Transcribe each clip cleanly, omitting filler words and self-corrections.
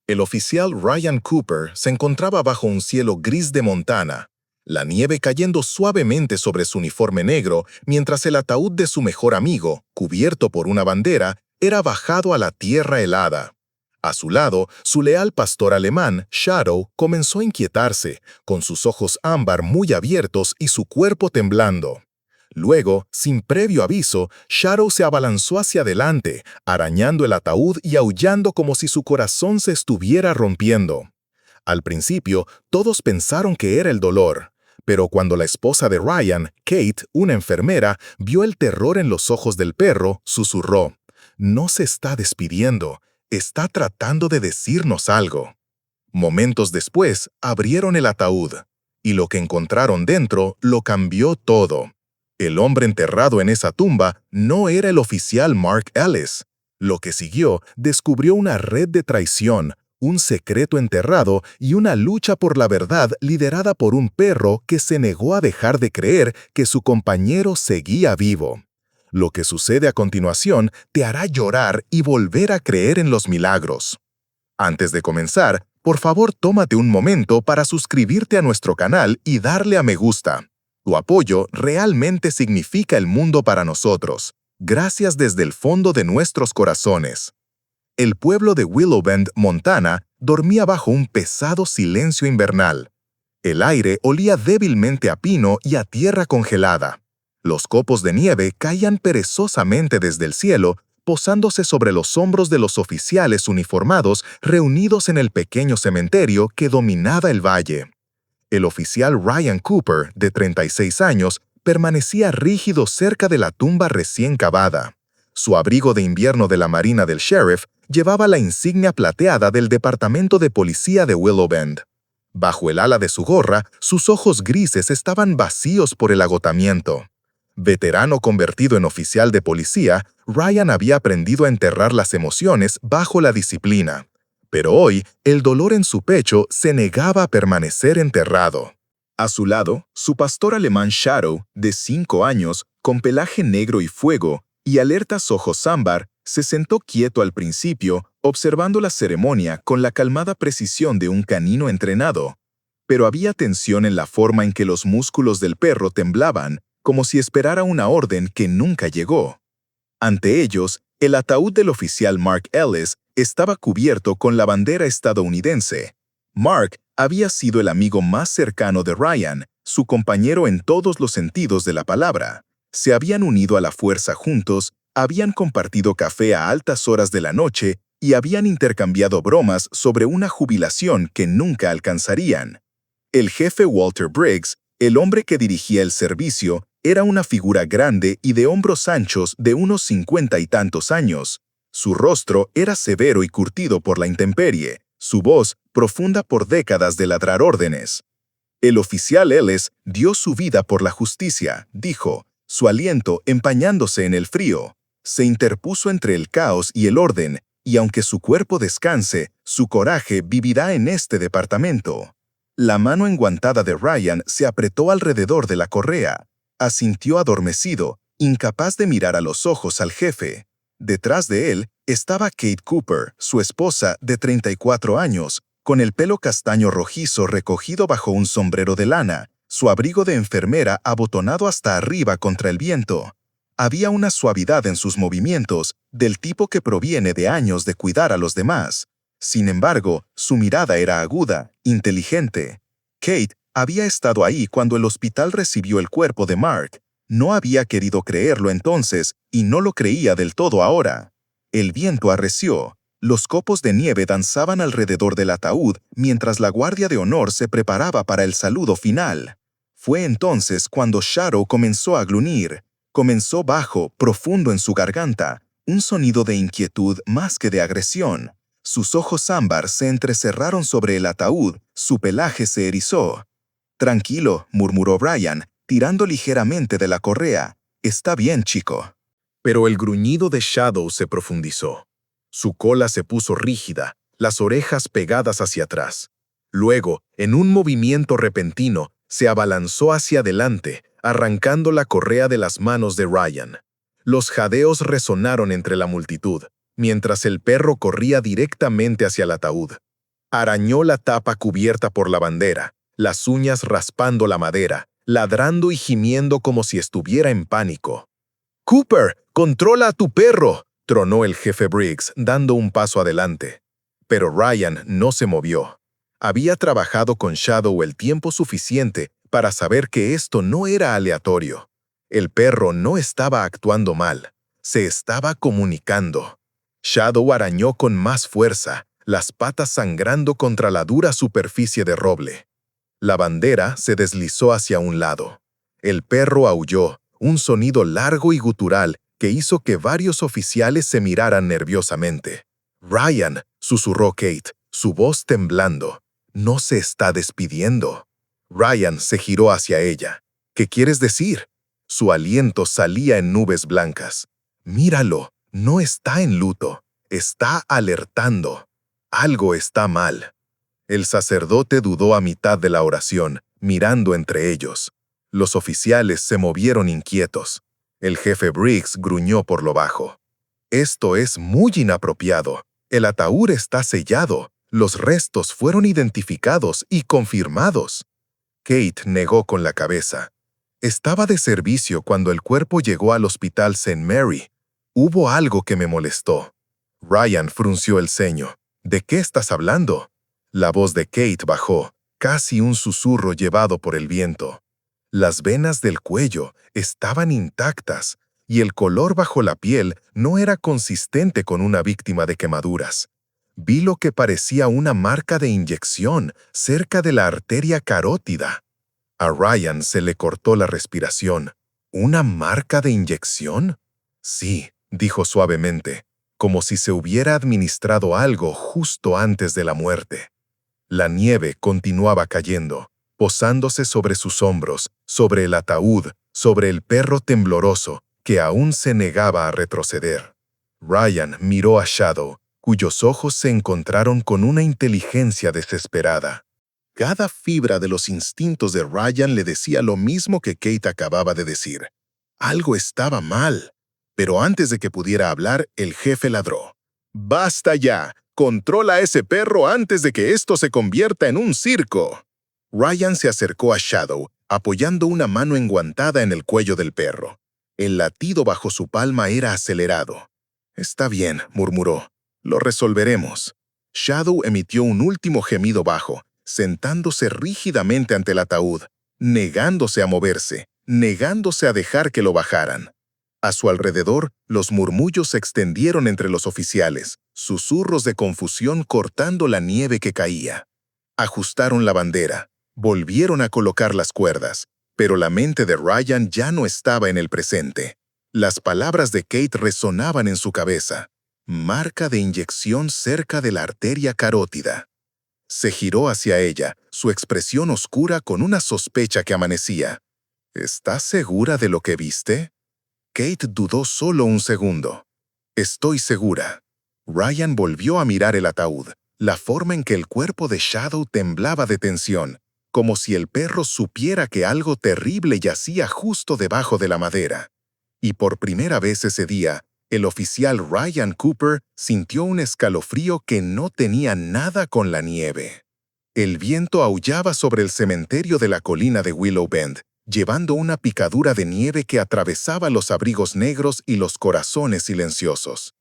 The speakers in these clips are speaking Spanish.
El oficial Ryan Cooper se encontraba bajo un cielo gris de Montana, la nieve cayendo suavemente sobre su uniforme negro mientras el ataúd de su mejor amigo, cubierto por una bandera, era bajado a la tierra helada. A su lado, su leal pastor alemán, Shadow, comenzó a inquietarse, con sus ojos ámbar muy abiertos y su cuerpo temblando. Luego, sin previo aviso, Shadow se abalanzó hacia adelante, arañando el ataúd y aullando como si su corazón se estuviera rompiendo. Al principio, todos pensaron que era el dolor, pero cuando la esposa de Ryan, Kate, una enfermera, vio el terror en los ojos del perro, susurró: «No se está despidiendo, está tratando de decirnos algo». Momentos después, abrieron el ataúd, y lo que encontraron dentro lo cambió todo. El hombre enterrado en esa tumba no era el oficial Mark Ellis. Lo que siguió descubrió una red de traición, un secreto enterrado y una lucha por la verdad liderada por un perro que se negó a dejar de creer que su compañero seguía vivo. Lo que sucede a continuación te hará llorar y volver a creer en los milagros. Antes de comenzar, por favor tómate un momento para suscribirte a nuestro canal y darle a me gusta. Tu apoyo realmente significa el mundo para nosotros. Gracias desde el fondo de nuestros corazones. El pueblo de Willow Bend, Montana, dormía bajo un pesado silencio invernal. El aire olía débilmente a pino y a tierra congelada. Los copos de nieve caían perezosamente desde el cielo, posándose sobre los hombros de los oficiales uniformados reunidos en el pequeño cementerio que dominaba el valle. El oficial Ryan Cooper, de 36 años, permanecía rígido cerca de la tumba recién cavada. Su abrigo de invierno de la Marina del Sheriff llevaba la insignia plateada del Departamento de Policía de Willow Bend. Bajo el ala de su gorra, sus ojos grises estaban vacíos por el agotamiento. Veterano convertido en oficial de policía, Ryan había aprendido a enterrar las emociones bajo la disciplina. Pero hoy, el dolor en su pecho se negaba a permanecer enterrado. A su lado, su pastor alemán Shadow, de 5 años, con pelaje negro y fuego, y alertas ojos ámbar, se sentó quieto al principio, observando la ceremonia con la calmada precisión de un canino entrenado. Pero había tensión en la forma en que los músculos del perro temblaban, como si esperara una orden que nunca llegó. Ante ellos, el ataúd del oficial Mark Ellis estaba cubierto con la bandera estadounidense. Mark había sido el amigo más cercano de Ryan, su compañero en todos los sentidos de la palabra. Se habían unido a la fuerza juntos, habían compartido café a altas horas de la noche y habían intercambiado bromas sobre una jubilación que nunca alcanzarían. El jefe Walter Briggs, el hombre que dirigía el servicio, era una figura grande y de hombros anchos de unos 50 y tantos años. Su rostro era severo y curtido por la intemperie, su voz profunda por décadas de ladrar órdenes. El oficial Ellis dio su vida por la justicia, dijo, su aliento empañándose en el frío. Se interpuso entre el caos y el orden, y aunque su cuerpo descanse, su coraje vivirá en este departamento. La mano enguantada de Ryan se apretó alrededor de la correa. Asintió adormecido, incapaz de mirar a los ojos al jefe. Detrás de él estaba Kate Cooper, su esposa de 34 años, con el pelo castaño rojizo recogido bajo un sombrero de lana, su abrigo de enfermera abotonado hasta arriba contra el viento. Había una suavidad en sus movimientos, del tipo que proviene de años de cuidar a los demás. Sin embargo, su mirada era aguda, inteligente. Kate había estado ahí cuando el hospital recibió el cuerpo de Mark. No había querido creerlo entonces y no lo creía del todo ahora. El viento arreció. Los copos de nieve danzaban alrededor del ataúd mientras la guardia de honor se preparaba para el saludo final. Fue entonces cuando Shadow comenzó a gruñir. Comenzó bajo, profundo en su garganta, un sonido de inquietud más que de agresión. Sus ojos ámbar se entrecerraron sobre el ataúd, su pelaje se erizó. «Tranquilo», murmuró Ryan, tirando ligeramente de la correa. «Está bien, chico». Pero el gruñido de Shadow se profundizó. Su cola se puso rígida, las orejas pegadas hacia atrás. Luego, en un movimiento repentino, se abalanzó hacia adelante, arrancando la correa de las manos de Ryan. Los jadeos resonaron entre la multitud, mientras el perro corría directamente hacia el ataúd. Arañó la tapa cubierta por la bandera, las uñas raspando la madera, ladrando y gimiendo como si estuviera en pánico. «¡Cooper, controla a tu perro!», tronó el jefe Briggs, dando un paso adelante. Pero Ryan no se movió. Había trabajado con Shadow el tiempo suficiente para saber que esto no era aleatorio. El perro no estaba actuando mal, se estaba comunicando. Shadow arañó con más fuerza, las patas sangrando contra la dura superficie de roble. La bandera se deslizó hacia un lado. El perro aulló, un sonido largo y gutural que hizo que varios oficiales se miraran nerviosamente. «Ryan», susurró Kate, su voz temblando. «No se está despidiendo». Ryan se giró hacia ella. «¿Qué quieres decir?». Su aliento salía en nubes blancas. «Míralo, no está en luto, está alertando. Algo está mal». El sacerdote dudó a mitad de la oración, mirando entre ellos. Los oficiales se movieron inquietos. El jefe Briggs gruñó por lo bajo. «Esto es muy inapropiado. El ataúd está sellado. Los restos fueron identificados y confirmados». Kate negó con la cabeza. «Estaba de servicio cuando el cuerpo llegó al hospital St. Mary. Hubo algo que me molestó». Ryan frunció el ceño. «¿De qué estás hablando?». La voz de Kate bajó, casi un susurro llevado por el viento. Las venas del cuello estaban intactas y el color bajo la piel no era consistente con una víctima de quemaduras. Vi lo que parecía una marca de inyección cerca de la arteria carótida. A Ryan se le cortó la respiración. ¿Una marca de inyección? Sí, dijo suavemente, como si se hubiera administrado algo justo antes de la muerte. La nieve continuaba cayendo, posándose sobre sus hombros, sobre el ataúd, sobre el perro tembloroso, que aún se negaba a retroceder. Ryan miró a Shadow, cuyos ojos se encontraron con una inteligencia desesperada. Cada fibra de los instintos de Ryan le decía lo mismo que Kate acababa de decir. Algo estaba mal. Pero antes de que pudiera hablar, el jefe ladró. «¡Basta ya! Controla a ese perro antes de que esto se convierta en un circo». Ryan se acercó a Shadow, apoyando una mano enguantada en el cuello del perro. El latido bajo su palma era acelerado. «Está bien», murmuró. «Lo resolveremos». Shadow emitió un último gemido bajo, sentándose rígidamente ante el ataúd, negándose a moverse, negándose a dejar que lo bajaran. A su alrededor, los murmullos se extendieron entre los oficiales, susurros de confusión cortando la nieve que caía. Ajustaron la bandera, volvieron a colocar las cuerdas, pero la mente de Ryan ya no estaba en el presente. Las palabras de Kate resonaban en su cabeza. Marca de inyección cerca de la arteria carótida. Se giró hacia ella, su expresión oscura con una sospecha que amanecía. «¿Estás segura de lo que viste?». Kate dudó solo un segundo. «Estoy segura». Ryan volvió a mirar el ataúd, la forma en que el cuerpo de Shadow temblaba de tensión, como si el perro supiera que algo terrible yacía justo debajo de la madera. Y por primera vez ese día, el oficial Ryan Cooper sintió un escalofrío que no tenía nada con la nieve. El viento aullaba sobre el cementerio de la colina de Willow Bend, llevando una picadura de nieve que atravesaba los abrigos negros y los corazones silenciosos.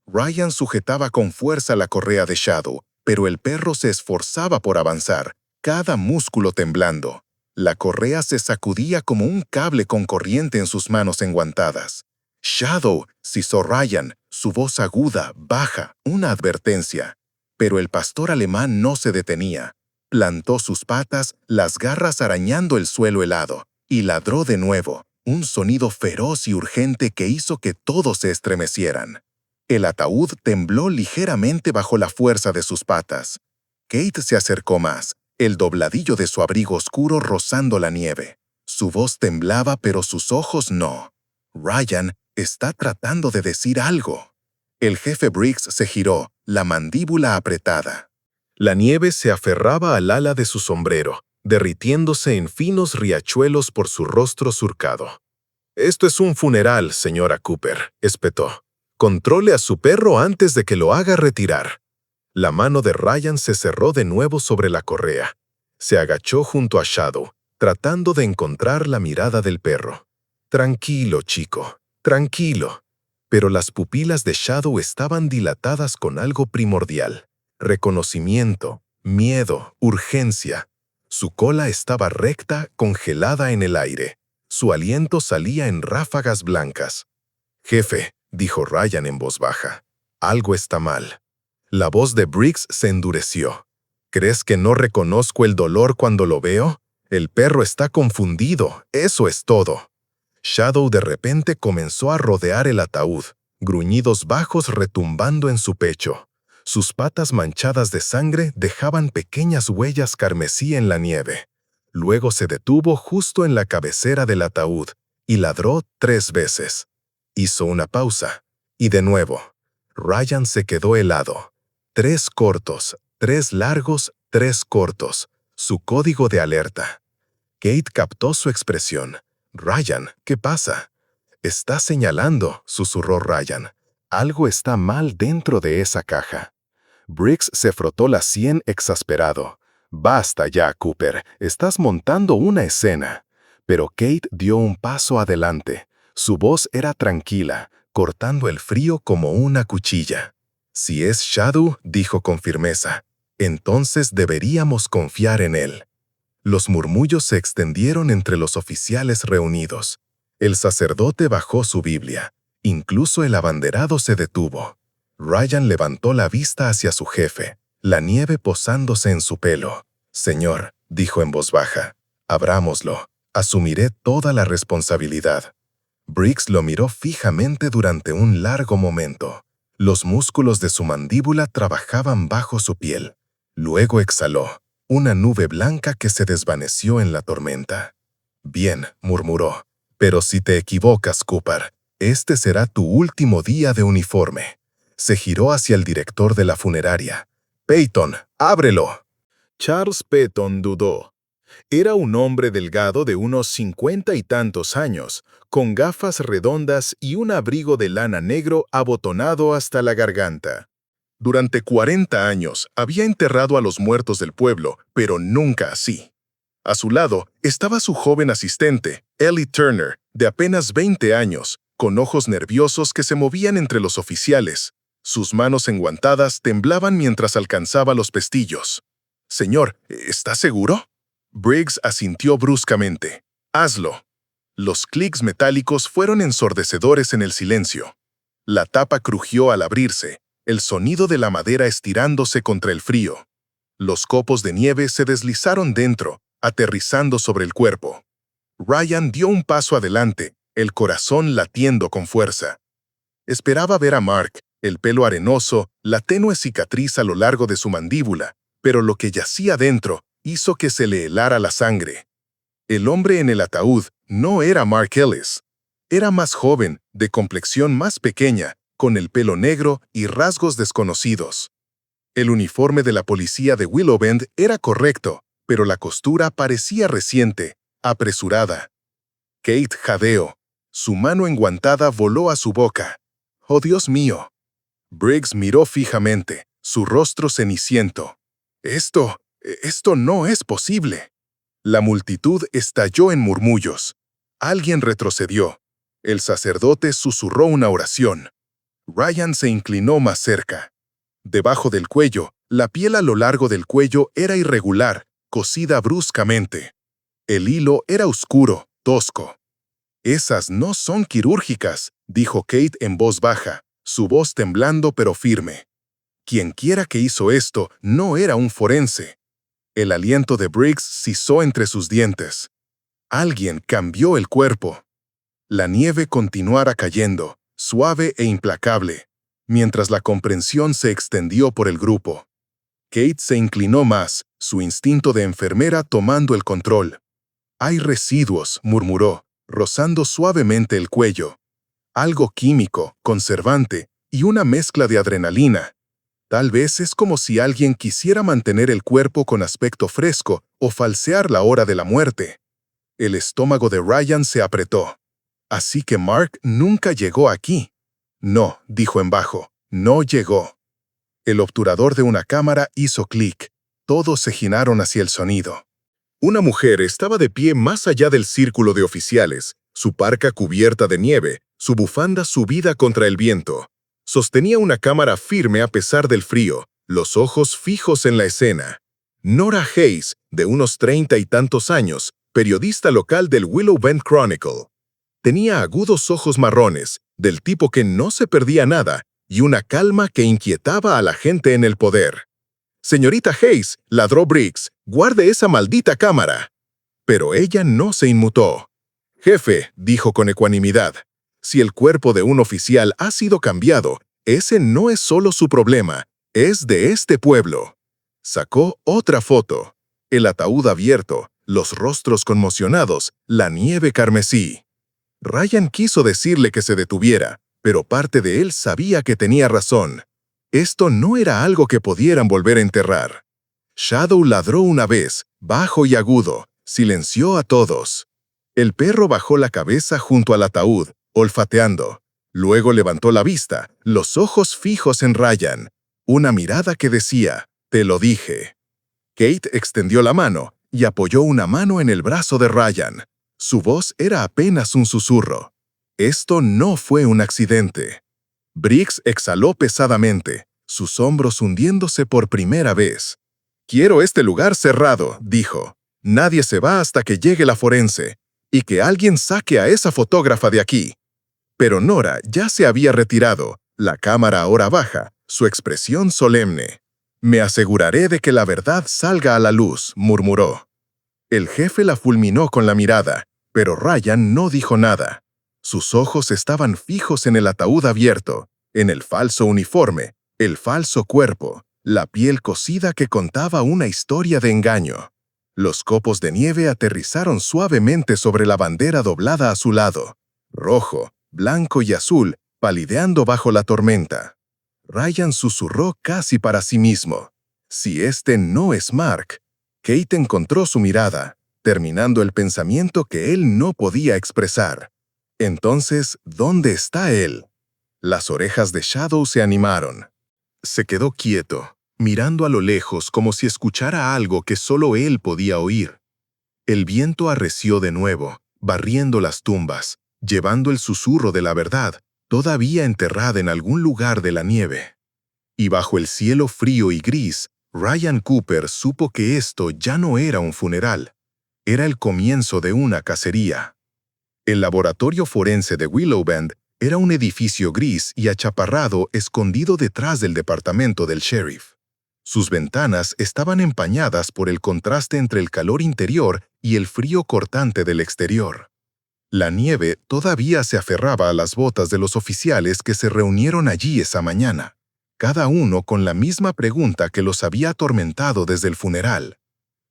Ryan sujetaba con fuerza la correa de Shadow, pero el perro se esforzaba por avanzar, cada músculo temblando. La correa se sacudía como un cable con corriente en sus manos enguantadas. «Shadow», sisó Ryan, su voz aguda, baja, una advertencia. Pero el pastor alemán no se detenía. Plantó sus patas, las garras arañando el suelo helado, y ladró de nuevo, un sonido feroz y urgente que hizo que todos se estremecieran. El ataúd tembló ligeramente bajo la fuerza de sus patas. Kate se acercó más, el dobladillo de su abrigo oscuro rozando la nieve. Su voz temblaba, pero sus ojos no. «Ryan está tratando de decir algo». El jefe Briggs se giró, la mandíbula apretada. La nieve se aferraba al ala de su sombrero, derritiéndose en finos riachuelos por su rostro surcado. «Esto es un funeral, señora Cooper», espetó. «Controle a su perro antes de que lo haga retirar». La mano de Ryan se cerró de nuevo sobre la correa. Se agachó junto a Shadow, tratando de encontrar la mirada del perro. Tranquilo, chico, tranquilo. Pero las pupilas de Shadow estaban dilatadas con algo primordial. Reconocimiento, miedo, urgencia. Su cola estaba recta, congelada en el aire. Su aliento salía en ráfagas blancas. «Jefe», dijo Ryan en voz baja, «algo está mal». La voz de Briggs se endureció. «¿Crees que no reconozco el dolor cuando lo veo? El perro está confundido, eso es todo». Shadow de repente comenzó a rodear el ataúd, gruñidos bajos retumbando en su pecho. Sus patas manchadas de sangre dejaban pequeñas huellas carmesí en la nieve. Luego se detuvo justo en la cabecera del ataúd y ladró 3 veces. Hizo una pausa, y de nuevo. Ryan se quedó helado. 3 cortos, 3 largos, 3 cortos. Su código de alerta. Kate captó su expresión. «Ryan, ¿qué pasa?» «Está señalando», susurró Ryan. «Algo está mal dentro de esa caja». Briggs se frotó la sien exasperado. «Basta ya, Cooper, estás montando una escena». Pero Kate dio un paso adelante. Su voz era tranquila, cortando el frío como una cuchilla. «Si es Shadow», dijo con firmeza, «entonces deberíamos confiar en él». Los murmullos se extendieron entre los oficiales reunidos. El sacerdote bajó su Biblia. Incluso el abanderado se detuvo. Ryan levantó la vista hacia su jefe, la nieve posándose en su pelo. «Señor», dijo en voz baja, «abrámoslo. Asumiré toda la responsabilidad». Briggs lo miró fijamente durante un largo momento. Los músculos de su mandíbula trabajaban bajo su piel. Luego exhaló. Una nube blanca que se desvaneció en la tormenta. «Bien», murmuró, «pero si te equivocas, Cooper, este será tu último día de uniforme». Se giró hacia el director de la funeraria. «Peyton, ábrelo». Charles Peyton dudó. Era un hombre delgado de unos 50 y tantos años, con gafas redondas y un abrigo de lana negro abotonado hasta la garganta. Durante 40 años había enterrado a los muertos del pueblo, pero nunca así. A su lado estaba su joven asistente, Ellie Turner, de apenas 20 años, con ojos nerviosos que se movían entre los oficiales. Sus manos enguantadas temblaban mientras alcanzaba los pestillos. «Señor, ¿está seguro?» Briggs asintió bruscamente. «Hazlo». Los clics metálicos fueron ensordecedores en el silencio. La tapa crujió al abrirse, el sonido de la madera estirándose contra el frío. Los copos de nieve se deslizaron dentro, aterrizando sobre el cuerpo. Ryan dio un paso adelante, el corazón latiendo con fuerza. Esperaba ver a Mark, el pelo arenoso, la tenue cicatriz a lo largo de su mandíbula, pero lo que yacía dentro hizo que se le helara la sangre. El hombre en el ataúd no era Mark Ellis. Era más joven, de complexión más pequeña, con el pelo negro y rasgos desconocidos. El uniforme de la policía de Willow Bend era correcto, pero la costura parecía reciente, apresurada. Kate jadeó. Su mano enguantada voló a su boca. «¡Oh, Dios mío!». Briggs miró fijamente, su rostro ceniciento. Esto no es posible». La multitud estalló en murmullos. Alguien retrocedió. El sacerdote susurró una oración. Ryan se inclinó más cerca. Debajo del cuello, la piel a lo largo del cuello era irregular, cosida bruscamente. El hilo era oscuro, tosco. «Esas no son quirúrgicas», dijo Kate en voz baja, su voz temblando pero firme. Quienquiera que hizo esto no era un forense. El aliento de Briggs sisó entre sus dientes. Alguien cambió el cuerpo. La nieve continuara cayendo, suave e implacable, mientras la comprensión se extendió por el grupo. Kate se inclinó más, su instinto de enfermera tomando el control. «Hay residuos», murmuró, rozando suavemente el cuello. «Algo químico, conservante y una mezcla de adrenalina. Tal vez es como si alguien quisiera mantener el cuerpo con aspecto fresco o falsear la hora de la muerte». El estómago de Ryan se apretó. «Así que Mark nunca llegó aquí». «No», dijo en bajo, «no llegó». El obturador de una cámara hizo clic. Todos se giraron hacia el sonido. Una mujer estaba de pie más allá del círculo de oficiales, su parca cubierta de nieve, su bufanda subida contra el viento. Sostenía una cámara firme a pesar del frío, los ojos fijos en la escena. Nora Hayes, de unos 30 y tantos años, periodista local del Willow Bend Chronicle. Tenía agudos ojos marrones, del tipo que no se perdía nada, y una calma que inquietaba a la gente en el poder. «Señorita Hayes», ladró Briggs, «guarde esa maldita cámara». Pero ella no se inmutó. «Jefe», dijo con ecuanimidad, «si el cuerpo de un oficial ha sido cambiado, ese no es solo su problema, es de este pueblo». Sacó otra foto. El ataúd abierto, los rostros conmocionados, la nieve carmesí. Ryan quiso decirle que se detuviera, pero parte de él sabía que tenía razón. Esto no era algo que pudieran volver a enterrar. Shadow ladró una vez, bajo y agudo, silenció a todos. El perro bajó la cabeza junto al ataúd, olfateando. Luego levantó la vista, los ojos fijos en Ryan. Una mirada que decía, «Te lo dije». Kate extendió la mano y apoyó una mano en el brazo de Ryan. Su voz era apenas un susurro. Esto no fue un accidente. Briggs exhaló pesadamente, sus hombros hundiéndose por primera vez. «Quiero este lugar cerrado», dijo. «Nadie se va hasta que llegue la forense, y que alguien saque a esa fotógrafa de aquí». Pero Nora ya se había retirado, la cámara ahora baja, su expresión solemne. «Me aseguraré de que la verdad salga a la luz», murmuró. El jefe la fulminó con la mirada, pero Ryan no dijo nada. Sus ojos estaban fijos en el ataúd abierto, en el falso uniforme, el falso cuerpo, la piel cocida que contaba una historia de engaño. Los copos de nieve aterrizaron suavemente sobre la bandera doblada a su lado, rojo, blanco y azul, palideando bajo la tormenta. Ryan susurró casi para sí mismo. «Si este no es Mark». Kate encontró su mirada, terminando el pensamiento que él no podía expresar. Entonces, ¿dónde está él? Las orejas de Shadow se animaron. Se quedó quieto, mirando a lo lejos como si escuchara algo que solo él podía oír. El viento arreció de nuevo, barriendo las tumbas, llevando el susurro de la verdad, todavía enterrada en algún lugar de la nieve. Y bajo el cielo frío y gris, Ryan Cooper supo que esto ya no era un funeral. Era el comienzo de una cacería. El laboratorio forense de Willow Bend era un edificio gris y achaparrado escondido detrás del departamento del sheriff. Sus ventanas estaban empañadas por el contraste entre el calor interior y el frío cortante del exterior. La nieve todavía se aferraba a las botas de los oficiales que se reunieron allí esa mañana, cada uno con la misma pregunta que los había atormentado desde el funeral.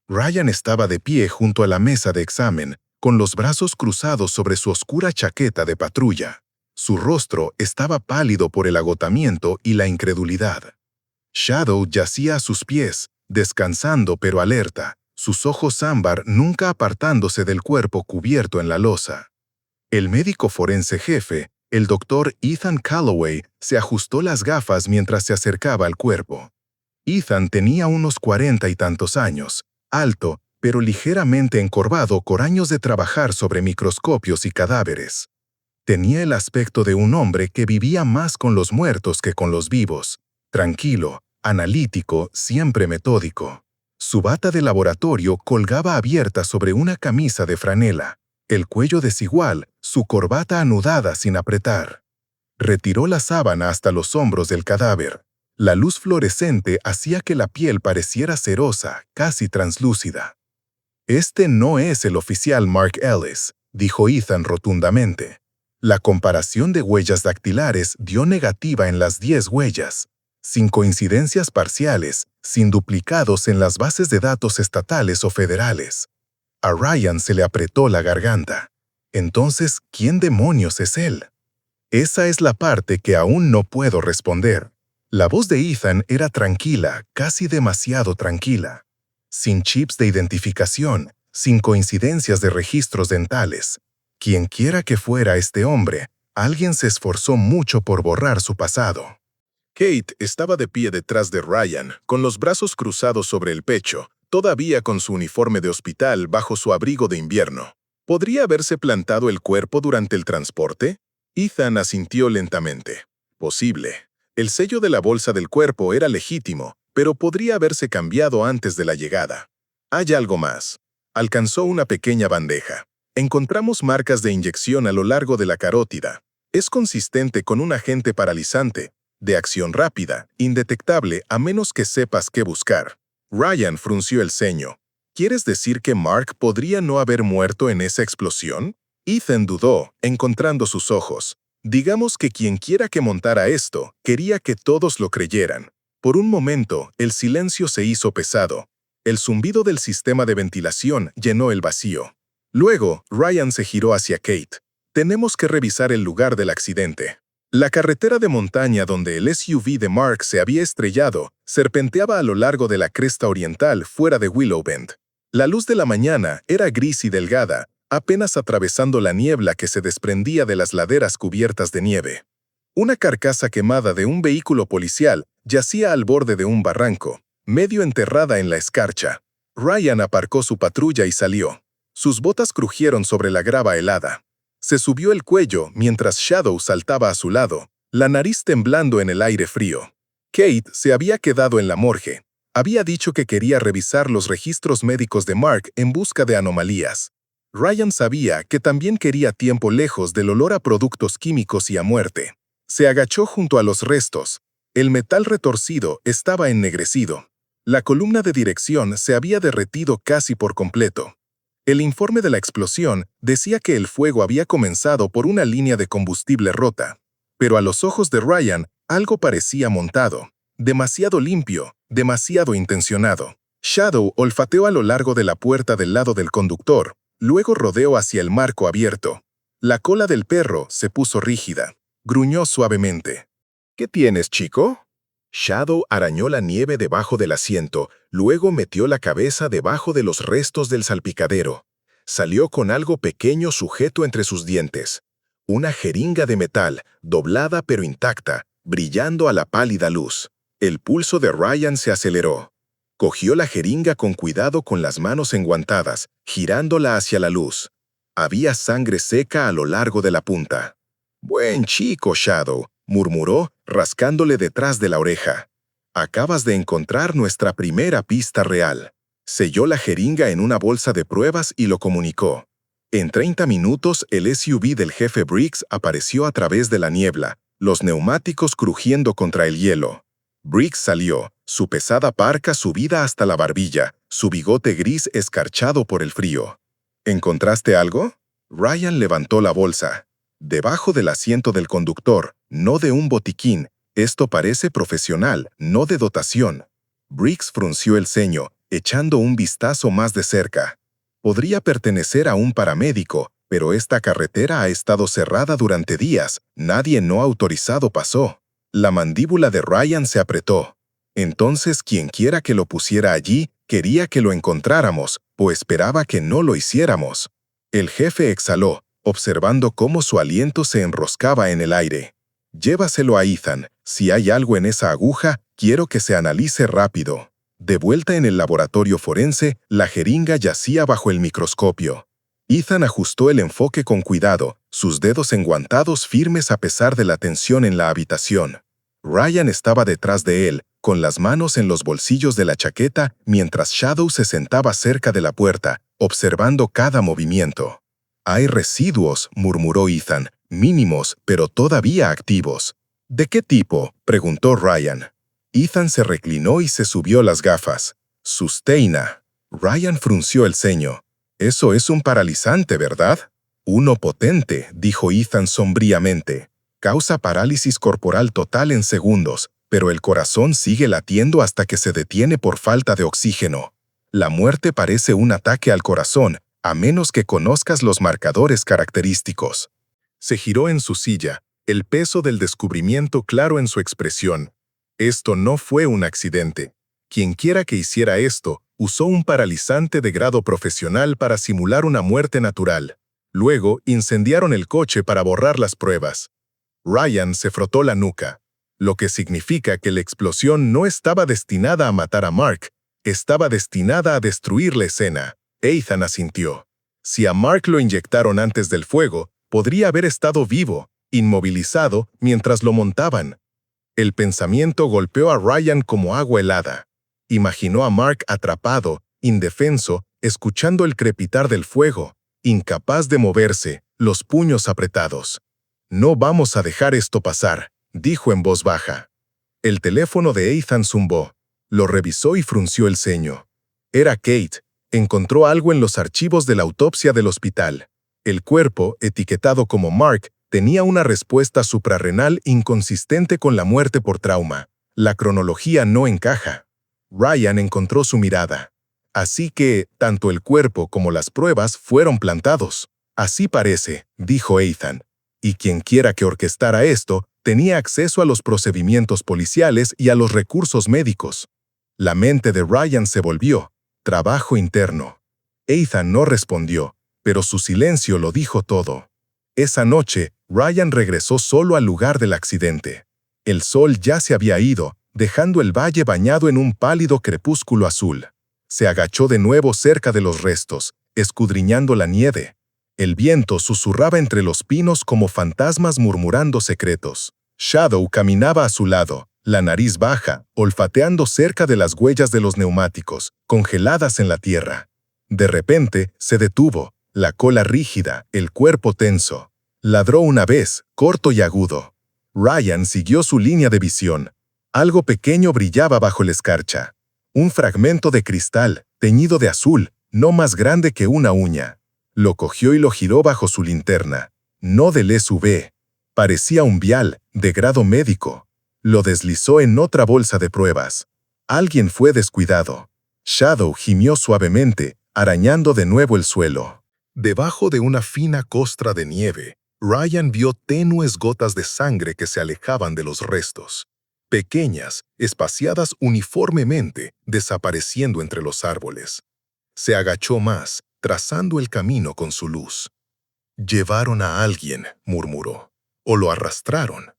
Ryan estaba de pie junto a la mesa de examen, con los brazos cruzados sobre su oscura chaqueta de patrulla. Su rostro estaba pálido por el agotamiento y la incredulidad. Shadow yacía a sus pies, descansando pero alerta, sus ojos ámbar nunca apartándose del cuerpo cubierto en la losa. El médico forense jefe, el doctor Ethan Calloway, se ajustó las gafas mientras se acercaba al cuerpo. Ethan tenía unos 40 y tantos años, alto, pero ligeramente encorvado por años de trabajar sobre microscopios y cadáveres. Tenía el aspecto de un hombre que vivía más con los muertos que con los vivos, tranquilo, analítico, siempre metódico. Su bata de laboratorio colgaba abierta sobre una camisa de franela, el cuello desigual, su corbata anudada sin apretar. Retiró la sábana hasta los hombros del cadáver. La luz fluorescente hacía que la piel pareciera cerosa, casi translúcida. «Este no es el oficial Mark Ellis», dijo Ethan rotundamente. La comparación de huellas dactilares dio negativa en las 10 huellas, sin coincidencias parciales, sin duplicados en las bases de datos estatales o federales. A Ryan se le apretó la garganta. Entonces, ¿quién demonios es él? Esa es la parte que aún no puedo responder. La voz de Ethan era tranquila, casi demasiado tranquila. Sin chips de identificación, sin coincidencias de registros dentales. Quienquiera que fuera este hombre, alguien se esforzó mucho por borrar su pasado. Kate estaba de pie detrás de Ryan, con los brazos cruzados sobre el pecho, todavía con su uniforme de hospital bajo su abrigo de invierno. ¿Podría haberse plantado el cuerpo durante el transporte? Ethan asintió lentamente. Posible. El sello de la bolsa del cuerpo era legítimo, pero podría haberse cambiado antes de la llegada. Hay algo más. Alcanzó una pequeña bandeja. Encontramos marcas de inyección a lo largo de la carótida. Es consistente con un agente paralizante, de acción rápida, indetectable a menos que sepas qué buscar. Ryan frunció el ceño. ¿Quieres decir que Mark podría no haber muerto en esa explosión? Ethan dudó, encontrando sus ojos. Digamos que quien quiera que montara esto, quería que todos lo creyeran. Por un momento, el silencio se hizo pesado. El zumbido del sistema de ventilación llenó el vacío. Luego, Ryan se giró hacia Kate. Tenemos que revisar el lugar del accidente. La carretera de montaña donde el SUV de Mark se había estrellado serpenteaba a lo largo de la cresta oriental fuera de Willow Bend. La luz de la mañana era gris y delgada, apenas atravesando la niebla que se desprendía de las laderas cubiertas de nieve. Una carcasa quemada de un vehículo policial yacía al borde de un barranco, medio enterrada en la escarcha. Ryan aparcó su patrulla y salió. Sus botas crujieron sobre la grava helada. Se subió el cuello mientras Shadow saltaba a su lado, la nariz temblando en el aire frío. Kate se había quedado en la morgue. Había dicho que quería revisar los registros médicos de Mark en busca de anomalías. Ryan sabía que también quería tiempo lejos del olor a productos químicos y a muerte. Se agachó junto a los restos. El metal retorcido estaba ennegrecido. La columna de dirección se había derretido casi por completo. El informe de la explosión decía que el fuego había comenzado por una línea de combustible rota. Pero a los ojos de Ryan, algo parecía montado. Demasiado limpio, demasiado intencionado. Shadow olfateó a lo largo de la puerta del lado del conductor, luego rodeó hacia el marco abierto. La cola del perro se puso rígida. Gruñó suavemente. ¿Qué tienes, chico? Shadow arañó la nieve debajo del asiento, luego metió la cabeza debajo de los restos del salpicadero. Salió con algo pequeño sujeto entre sus dientes. Una jeringa de metal, doblada pero intacta, brillando a la pálida luz. El pulso de Ryan se aceleró. Cogió la jeringa con cuidado con las manos enguantadas, girándola hacia la luz. Había sangre seca a lo largo de la punta. «Buen chico, Shadow», murmuró, rascándole detrás de la oreja. «Acabas de encontrar nuestra primera pista real». Selló la jeringa en una bolsa de pruebas y lo comunicó. En 30 minutos, el SUV del jefe Briggs apareció a través de la niebla, los neumáticos crujiendo contra el hielo. Briggs salió, su pesada parca subida hasta la barbilla, su bigote gris escarchado por el frío. ¿Encontraste algo? Ryan levantó la bolsa. Debajo del asiento del conductor, no de un botiquín. Esto parece profesional, no de dotación. Briggs frunció el ceño, echando un vistazo más de cerca. Podría pertenecer a un paramédico, pero esta carretera ha estado cerrada durante días. Nadie no autorizado pasó. La mandíbula de Ryan se apretó. Entonces, quienquiera que lo pusiera allí, quería que lo encontráramos, o esperaba que no lo hiciéramos. El jefe exhaló, observando cómo su aliento se enroscaba en el aire. «Llévaselo a Ethan. Si hay algo en esa aguja, quiero que se analice rápido». De vuelta en el laboratorio forense, la jeringa yacía bajo el microscopio. Ethan ajustó el enfoque con cuidado, sus dedos enguantados firmes a pesar de la tensión en la habitación. Ryan estaba detrás de él, con las manos en los bolsillos de la chaqueta, mientras Shadow se sentaba cerca de la puerta, observando cada movimiento. «Hay residuos», murmuró Ethan, «mínimos, pero todavía activos». «¿De qué tipo?», preguntó Ryan. Ethan se reclinó y se subió las gafas. «Sustaina». Ryan frunció el ceño. «Eso es un paralizante, ¿verdad?» «Uno potente», dijo Ethan sombríamente. «Causa parálisis corporal total en segundos, pero el corazón sigue latiendo hasta que se detiene por falta de oxígeno. La muerte parece un ataque al corazón, a menos que conozcas los marcadores característicos». Se giró en su silla, el peso del descubrimiento claro en su expresión. Esto no fue un accidente. Quienquiera que hiciera esto, usó un paralizante de grado profesional para simular una muerte natural. Luego, incendiaron el coche para borrar las pruebas. Ryan se frotó la nuca. lo que significa que la explosión no estaba destinada a matar a Mark, estaba destinada a destruir la escena. Ethan asintió. Si a Mark lo inyectaron antes del fuego, podría haber estado vivo, inmovilizado, mientras lo montaban. El pensamiento golpeó a Ryan como agua helada. Imaginó a Mark atrapado, indefenso, escuchando el crepitar del fuego, incapaz de moverse, los puños apretados. «No vamos a dejar esto pasar», dijo en voz baja. El teléfono de Ethan zumbó. Lo revisó y frunció el ceño. Era Kate. Encontró algo en los archivos de la autopsia del hospital. El cuerpo, etiquetado como Mark, tenía una respuesta suprarrenal inconsistente con la muerte por trauma. La cronología no encaja. Ryan encontró su mirada. Así que, tanto el cuerpo como las pruebas fueron plantados. Así parece, dijo Ethan. Y quien quiera que orquestara esto, tenía acceso a los procedimientos policiales y a los recursos médicos. La mente de Ryan se volvió. Trabajo interno. Ethan no respondió, pero su silencio lo dijo todo. Esa noche, Ryan regresó solo al lugar del accidente. El sol ya se había ido, dejando el valle bañado en un pálido crepúsculo azul. Se agachó de nuevo cerca de los restos, escudriñando la nieve. El viento susurraba entre los pinos como fantasmas murmurando secretos. Shadow caminaba a su lado, la nariz baja, olfateando cerca de las huellas de los neumáticos, congeladas en la tierra. De repente, se detuvo, la cola rígida, el cuerpo tenso. Ladró una vez, corto y agudo. Ryan siguió su línea de visión. Algo pequeño brillaba bajo la escarcha. Un fragmento de cristal, teñido de azul, no más grande que una uña. Lo cogió y lo giró bajo su linterna. No del SUV. Parecía un vial, de grado médico. Lo deslizó en otra bolsa de pruebas. Alguien fue descuidado. Shadow gimió suavemente, arañando de nuevo el suelo. Debajo de una fina costra de nieve, Ryan vio tenues gotas de sangre que se alejaban de los restos. Pequeñas, espaciadas uniformemente, desapareciendo entre los árboles. Se agachó más, trazando el camino con su luz. «Llevaron a alguien», murmuró. «O lo arrastraron».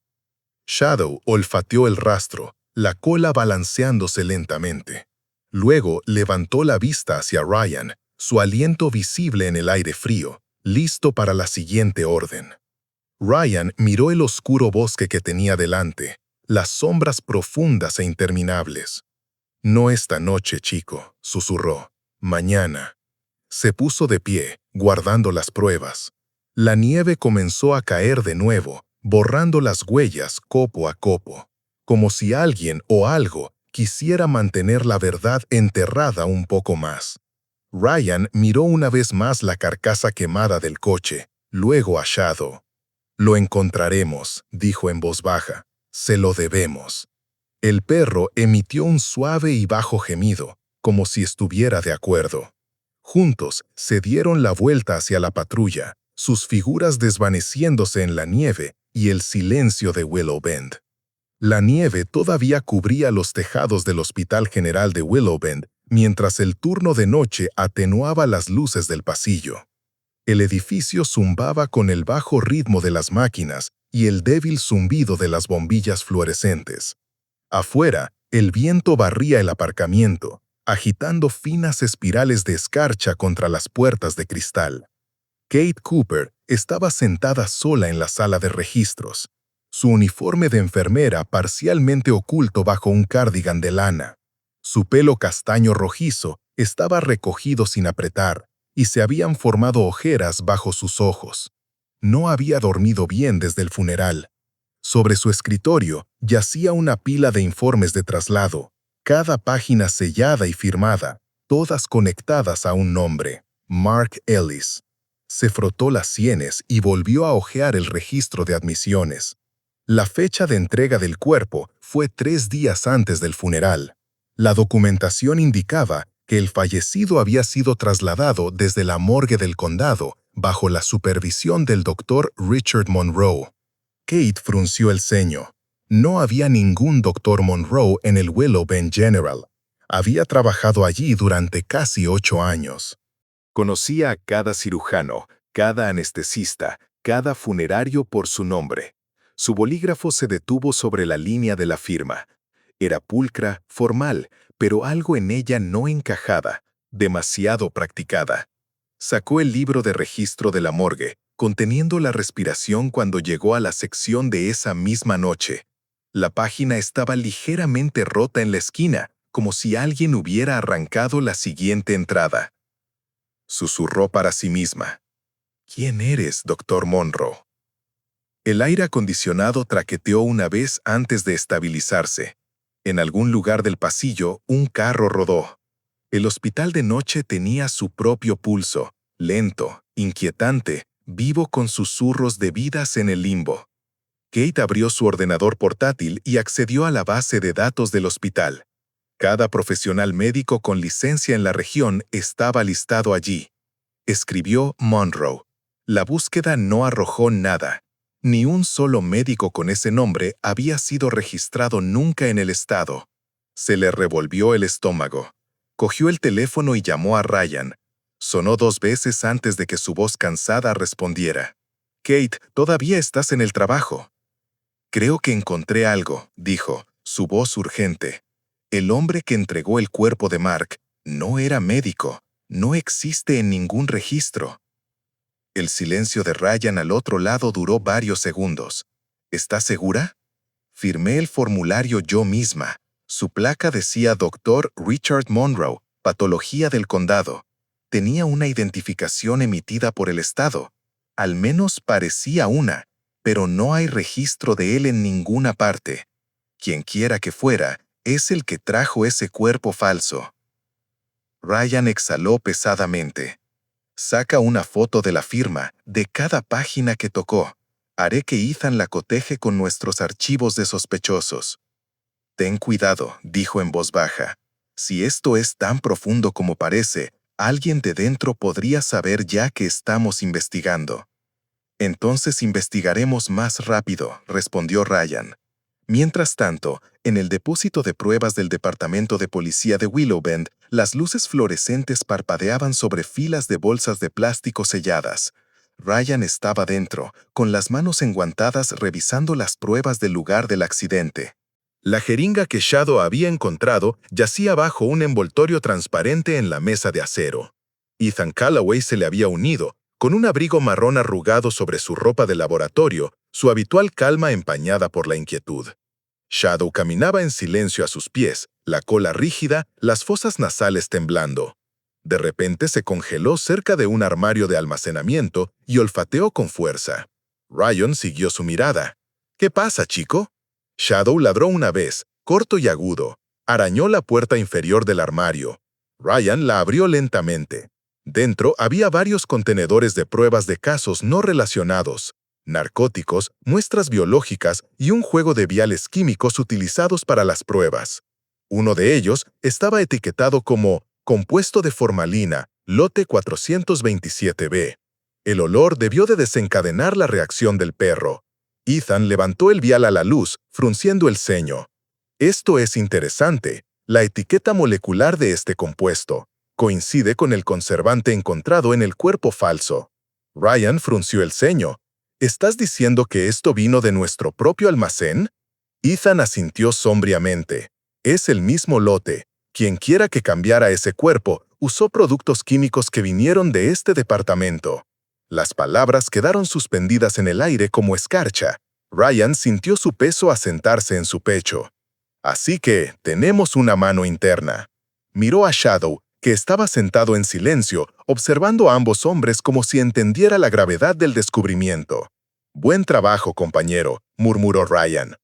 Shadow olfateó el rastro, la cola balanceándose lentamente. Luego levantó la vista hacia Ryan, su aliento visible en el aire frío, listo para la siguiente orden. Ryan miró el oscuro bosque que tenía delante, las sombras profundas e interminables. «No esta noche, chico», susurró. «Mañana». Se puso de pie, guardando las pruebas. La nieve comenzó a caer de nuevo, borrando las huellas copo a copo, como si alguien o algo quisiera mantener la verdad enterrada un poco más. Ryan miró una vez más la carcasa quemada del coche, luego a Shadow. «Lo encontraremos», dijo en voz baja. «Se lo debemos». El perro emitió un suave y bajo gemido, como si estuviera de acuerdo. Juntos se dieron la vuelta hacia la patrulla, sus figuras desvaneciéndose en la nieve y el silencio de Willow Bend. La nieve todavía cubría los tejados del Hospital General de Willow Bend, mientras el turno de noche atenuaba las luces del pasillo. El edificio zumbaba con el bajo ritmo de las máquinas y el débil zumbido de las bombillas fluorescentes. Afuera, el viento barría el aparcamiento, agitando finas espirales de escarcha contra las puertas de cristal. Kate Cooper estaba sentada sola en la sala de registros, su uniforme de enfermera parcialmente oculto bajo un cardigan de lana. Su pelo castaño rojizo estaba recogido sin apretar, y se habían formado ojeras bajo sus ojos. No había dormido bien desde el funeral. Sobre su escritorio yacía una pila de informes de traslado, cada página sellada y firmada, todas conectadas a un nombre: Mark Ellis. Se frotó las sienes y volvió a hojear el registro de admisiones. La fecha de entrega del cuerpo fue 3 días antes del funeral. La documentación indicaba que el fallecido había sido trasladado desde la morgue del condado bajo la supervisión del doctor Richard Monroe. Kate frunció el ceño. No había ningún doctor Monroe en el Willow Bend General. Había trabajado allí durante casi 8 años. Conocía a cada cirujano, cada anestesista, cada funerario por su nombre. Su bolígrafo se detuvo sobre la línea de la firma. Era pulcra, formal, pero algo en ella no encajaba, demasiado practicada. Sacó el libro de registro de la morgue, conteniendo la respiración cuando llegó a la sección de esa misma noche. La página estaba ligeramente rota en la esquina, como si alguien hubiera arrancado la siguiente entrada. Susurró para sí misma. ¿Quién eres, Dr. Monroe? El aire acondicionado traqueteó una vez antes de estabilizarse. En algún lugar del pasillo, un carro rodó. El hospital de noche tenía su propio pulso, lento, inquietante, vivo con susurros de vidas en el limbo. Kate abrió su ordenador portátil y accedió a la base de datos del hospital. Cada profesional médico con licencia en la región estaba listado allí. Escribió Monroe. La búsqueda no arrojó nada. Ni un solo médico con ese nombre había sido registrado nunca en el estado. Se le revolvió el estómago. Cogió el teléfono y llamó a Ryan. Sonó 2 veces antes de que su voz cansada respondiera. «Kate, ¿todavía estás en el trabajo?» «Creo que encontré algo», dijo, su voz urgente. El hombre que entregó el cuerpo de Mark no era médico. No existe en ningún registro. El silencio de Ryan al otro lado duró varios segundos. ¿Estás segura? Firmé el formulario yo misma. Su placa decía Dr. Richard Monroe, Patología del Condado. Tenía una identificación emitida por el Estado. Al menos parecía una, pero no hay registro de él en ninguna parte. Quien quiera que fuera, es el que trajo ese cuerpo falso. Ryan exhaló pesadamente. Saca una foto de la firma, de cada página que tocó. Haré que Ethan la coteje con nuestros archivos de sospechosos. Ten cuidado, dijo en voz baja. Si esto es tan profundo como parece, alguien de dentro podría saber ya que estamos investigando. Entonces investigaremos más rápido, respondió Ryan. Mientras tanto, en el depósito de pruebas del Departamento de Policía de Willow Bend, las luces fluorescentes parpadeaban sobre filas de bolsas de plástico selladas. Ryan estaba dentro, con las manos enguantadas revisando las pruebas del lugar del accidente. La jeringa que Shadow había encontrado yacía bajo un envoltorio transparente en la mesa de acero. Ethan Callaway se le había unido, con un abrigo marrón arrugado sobre su ropa de laboratorio, su habitual calma empañada por la inquietud. Shadow caminaba en silencio a sus pies, la cola rígida, las fosas nasales temblando. De repente se congeló cerca de un armario de almacenamiento y olfateó con fuerza. Ryan siguió su mirada. «¿Qué pasa, chico?» Shadow ladró una vez, corto y agudo. Arañó la puerta inferior del armario. Ryan la abrió lentamente. Dentro había varios contenedores de pruebas de casos no relacionados, narcóticos, muestras biológicas y un juego de viales químicos utilizados para las pruebas. Uno de ellos estaba etiquetado como compuesto de formalina, lote 427B. El olor debió de desencadenar la reacción del perro. Ethan levantó el vial a la luz, frunciendo el ceño. Esto es interesante. La etiqueta molecular de este compuesto coincide con el conservante encontrado en el cuerpo falso. Ryan frunció el ceño. ¿Estás diciendo que esto vino de nuestro propio almacén? Ethan asintió sombríamente. Es el mismo lote. Quien quiera que cambiara ese cuerpo usó productos químicos que vinieron de este departamento. Las palabras quedaron suspendidas en el aire como escarcha. Ryan sintió su peso asentarse en su pecho. Así que tenemos una mano interna. Miró a Shadow, que estaba sentado en silencio, observando a ambos hombres como si entendiera la gravedad del descubrimiento. «Buen trabajo, compañero», murmuró Ryan.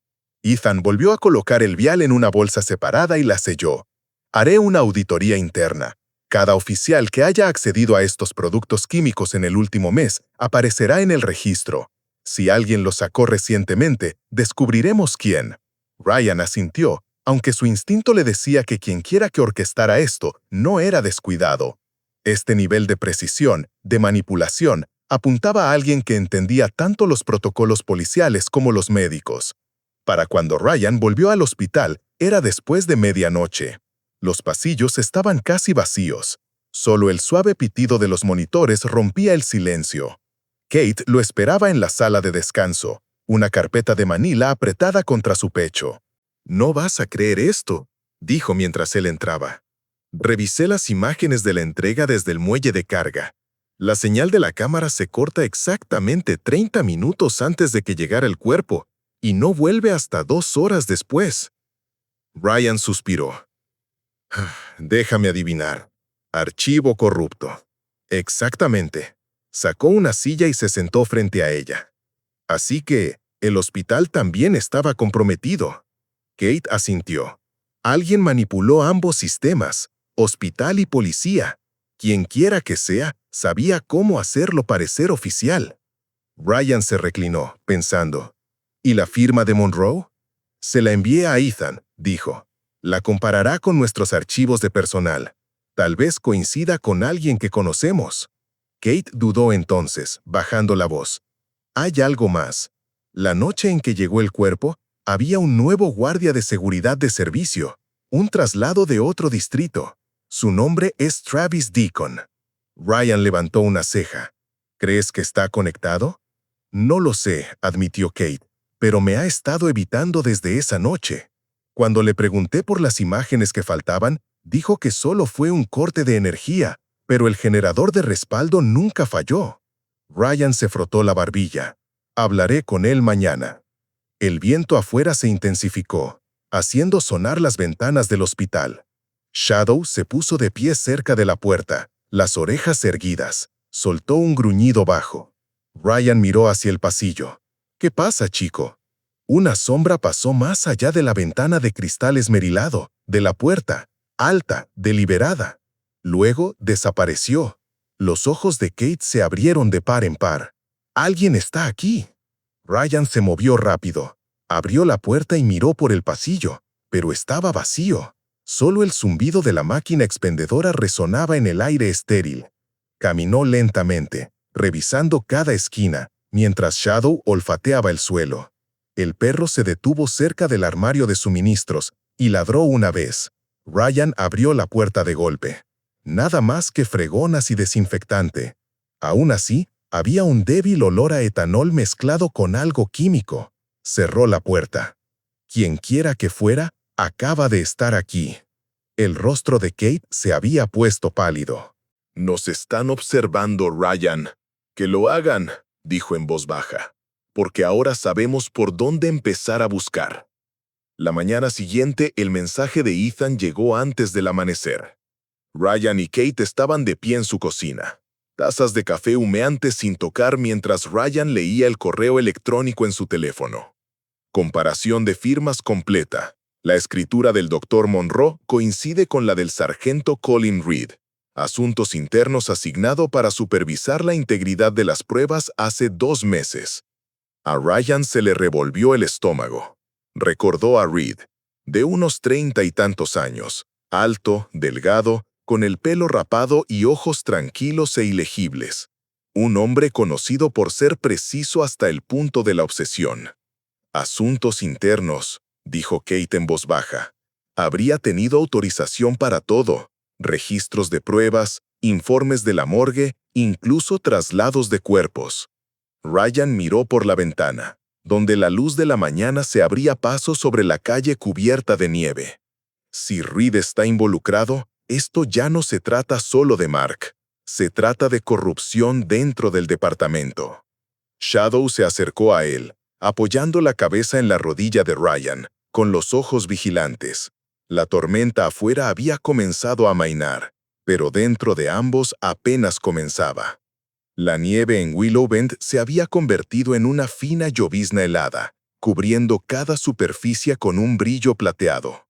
Ethan volvió a colocar el vial en una bolsa separada y la selló. «Haré una auditoría interna. Cada oficial que haya accedido a estos productos químicos en el último mes aparecerá en el registro. Si alguien los sacó recientemente, descubriremos quién». Ryan asintió, aunque su instinto le decía que quienquiera que orquestara esto no era descuidado. Este nivel de precisión, de manipulación, apuntaba a alguien que entendía tanto los protocolos policiales como los médicos. Para cuando Ryan volvió al hospital, era después de medianoche. Los pasillos estaban casi vacíos. Solo el suave pitido de los monitores rompía el silencio. Kate lo esperaba en la sala de descanso, una carpeta de manila apretada contra su pecho. «No vas a creer esto», dijo mientras él entraba. Revisé las imágenes de la entrega desde el muelle de carga. La señal de la cámara se corta exactamente 30 minutos antes de que llegara el cuerpo y no vuelve hasta 2 horas después. Ryan suspiró. «Déjame adivinar. Archivo corrupto». Exactamente. Sacó una silla y se sentó frente a ella. Así que el hospital también estaba comprometido. Kate asintió. Alguien manipuló ambos sistemas, hospital y policía. Quien quiera que sea, sabía cómo hacerlo parecer oficial. Ryan se reclinó, pensando. ¿Y la firma de Monroe? Se la envié a Ethan, dijo. La comparará con nuestros archivos de personal. Tal vez coincida con alguien que conocemos. Kate dudó entonces, bajando la voz. Hay algo más. La noche en que llegó el cuerpo, había un nuevo guardia de seguridad de servicio, un traslado de otro distrito. Su nombre es Travis Deacon. Ryan levantó una ceja. ¿Crees que está conectado? No lo sé, admitió Kate, pero me ha estado evitando desde esa noche. Cuando le pregunté por las imágenes que faltaban, dijo que solo fue un corte de energía, pero el generador de respaldo nunca falló. Ryan se frotó la barbilla. Hablaré con él mañana. El viento afuera se intensificó, haciendo sonar las ventanas del hospital. Shadow se puso de pie cerca de la puerta, las orejas erguidas. Soltó un gruñido bajo. Ryan miró hacia el pasillo. ¿Qué pasa, chico? Una sombra pasó más allá de la ventana de cristal esmerilado, de la puerta, alta, deliberada. Luego desapareció. Los ojos de Kate se abrieron de par en par. «¡Alguien está aquí!». Ryan se movió rápido. Abrió la puerta y miró por el pasillo, pero estaba vacío. Solo el zumbido de la máquina expendedora resonaba en el aire estéril. Caminó lentamente, revisando cada esquina, mientras Shadow olfateaba el suelo. El perro se detuvo cerca del armario de suministros y ladró una vez. Ryan abrió la puerta de golpe. Nada más que fregonas y desinfectante. Aún así, había un débil olor a etanol mezclado con algo químico. Cerró la puerta. Quien quiera que fuera, acaba de estar aquí. El rostro de Kate se había puesto pálido. «Nos están observando, Ryan. Que lo hagan», dijo en voz baja, «porque ahora sabemos por dónde empezar a buscar». La mañana siguiente, el mensaje de Ethan llegó antes del amanecer. Ryan y Kate estaban de pie en su cocina, tazas de café humeantes sin tocar mientras Ryan leía el correo electrónico en su teléfono. Comparación de firmas completa. La escritura del Dr. Monroe coincide con la del sargento Colin Reed. Asuntos internos asignado para supervisar la integridad de las pruebas hace 2 meses. A Ryan se le revolvió el estómago. Recordó a Reed, de unos 30 y tantos años, alto, delgado, con el pelo rapado y ojos tranquilos e ilegibles. Un hombre conocido por ser preciso hasta el punto de la obsesión. Asuntos internos, dijo Kate en voz baja. Habría tenido autorización para todo. Registros de pruebas, informes de la morgue, incluso traslados de cuerpos. Ryan miró por la ventana, donde la luz de la mañana se abría paso sobre la calle cubierta de nieve. Si Reed está involucrado, esto ya no se trata solo de Mark. Se trata de corrupción dentro del departamento. Shadow se acercó a él, apoyando la cabeza en la rodilla de Ryan, con los ojos vigilantes. La tormenta afuera había comenzado a amainar, pero dentro de ambos apenas comenzaba. La nieve en Willow Bend se había convertido en una fina llovizna helada, cubriendo cada superficie con un brillo plateado.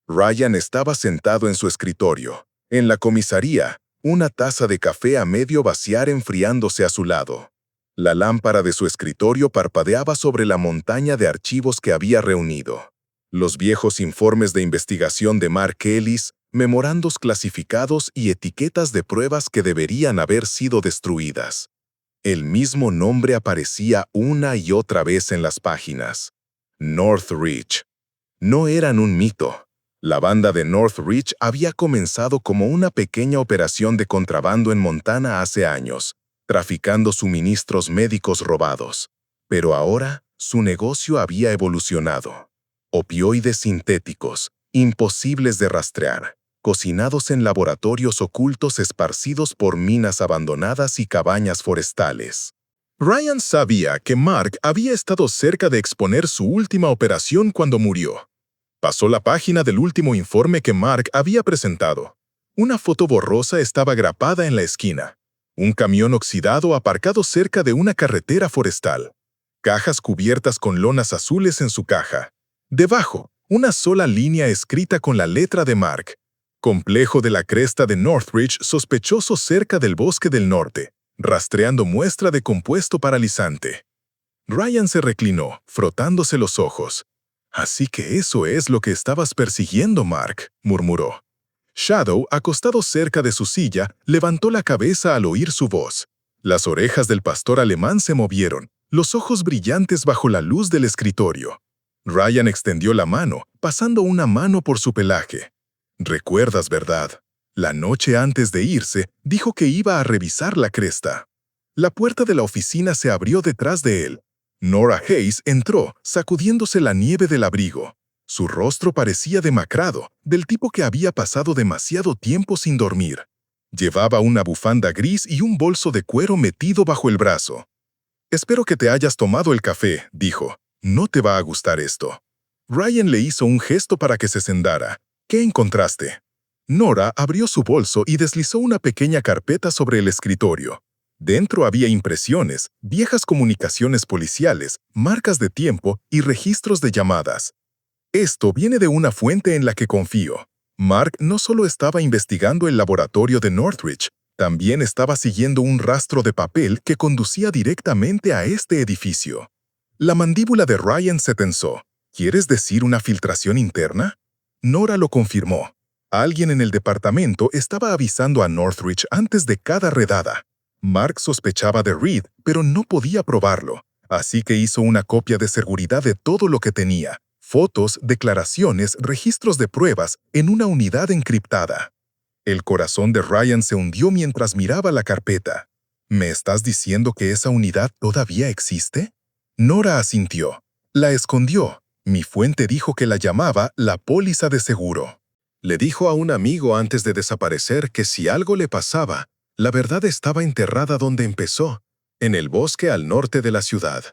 Ryan estaba sentado en su escritorio, en la comisaría, una taza de café a medio vaciar enfriándose a su lado. La lámpara de su escritorio parpadeaba sobre la montaña de archivos que había reunido. Los viejos informes de investigación de Mark Ellis, memorandos clasificados y etiquetas de pruebas que deberían haber sido destruidas. El mismo nombre aparecía una y otra vez en las páginas. Northridge. No eran un mito. La banda de Northridge había comenzado como una pequeña operación de contrabando en Montana hace años, traficando suministros médicos robados. Pero ahora Su negocio había evolucionado. Opioides sintéticos, imposibles de rastrear, cocinados en laboratorios ocultos esparcidos por minas abandonadas y cabañas forestales. Ryan sabía que Mark había estado cerca de exponer su última operación cuando murió. Pasó la página del último informe que Mark había presentado. Una foto borrosa estaba grapada en la esquina. Un camión oxidado aparcado cerca de una carretera forestal. Cajas cubiertas con lonas azules en su caja. Debajo, una sola línea escrita con la letra de Mark. Complejo de la cresta de Northridge sospechoso cerca del bosque del norte, rastreando muestra de compuesto paralizante. Ryan se reclinó, frotándose los ojos. «Así que eso es lo que estabas persiguiendo, Mark», murmuró. Shadow, acostado cerca de su silla, levantó la cabeza al oír su voz. Las orejas del pastor alemán se movieron, los ojos brillantes bajo la luz del escritorio. Ryan extendió la mano, pasando una mano por su pelaje. «Recuerdas, ¿verdad? La noche antes de irse, dijo que iba a revisar la cresta». La puerta de la oficina se abrió detrás de él. Nora Hayes entró, sacudiéndose la nieve del abrigo. Su rostro parecía demacrado, del tipo que había pasado demasiado tiempo sin dormir. Llevaba una bufanda gris y un bolso de cuero metido bajo el brazo. «Espero que te hayas tomado el café», dijo. «No te va a gustar esto». Ryan le hizo un gesto para que se sentara. «¿Qué encontraste?» Nora abrió su bolso y deslizó una pequeña carpeta sobre el escritorio. Dentro había impresiones, viejas comunicaciones policiales, marcas de tiempo y registros de llamadas. «Esto viene de una fuente en la que confío». Mark no solo estaba investigando el laboratorio de Northridge, también estaba siguiendo un rastro de papel que conducía directamente a este edificio. La mandíbula de Ryan se tensó. «¿Quieres decir una filtración interna?» Nora lo confirmó. Alguien en el departamento estaba avisando a Northridge antes de cada redada. Mark sospechaba de Reed, pero no podía probarlo, así que hizo una copia de seguridad de todo lo que tenía. Fotos, declaraciones, registros de pruebas en una unidad encriptada. El corazón de Ryan se hundió mientras miraba la carpeta. «¿Me estás diciendo que esa unidad todavía existe?» Nora asintió. «La escondió. Mi fuente dijo que la llamaba la póliza de seguro». Le dijo a un amigo antes de desaparecer que si algo le pasaba, la verdad estaba enterrada donde empezó, en el bosque al norte de la ciudad.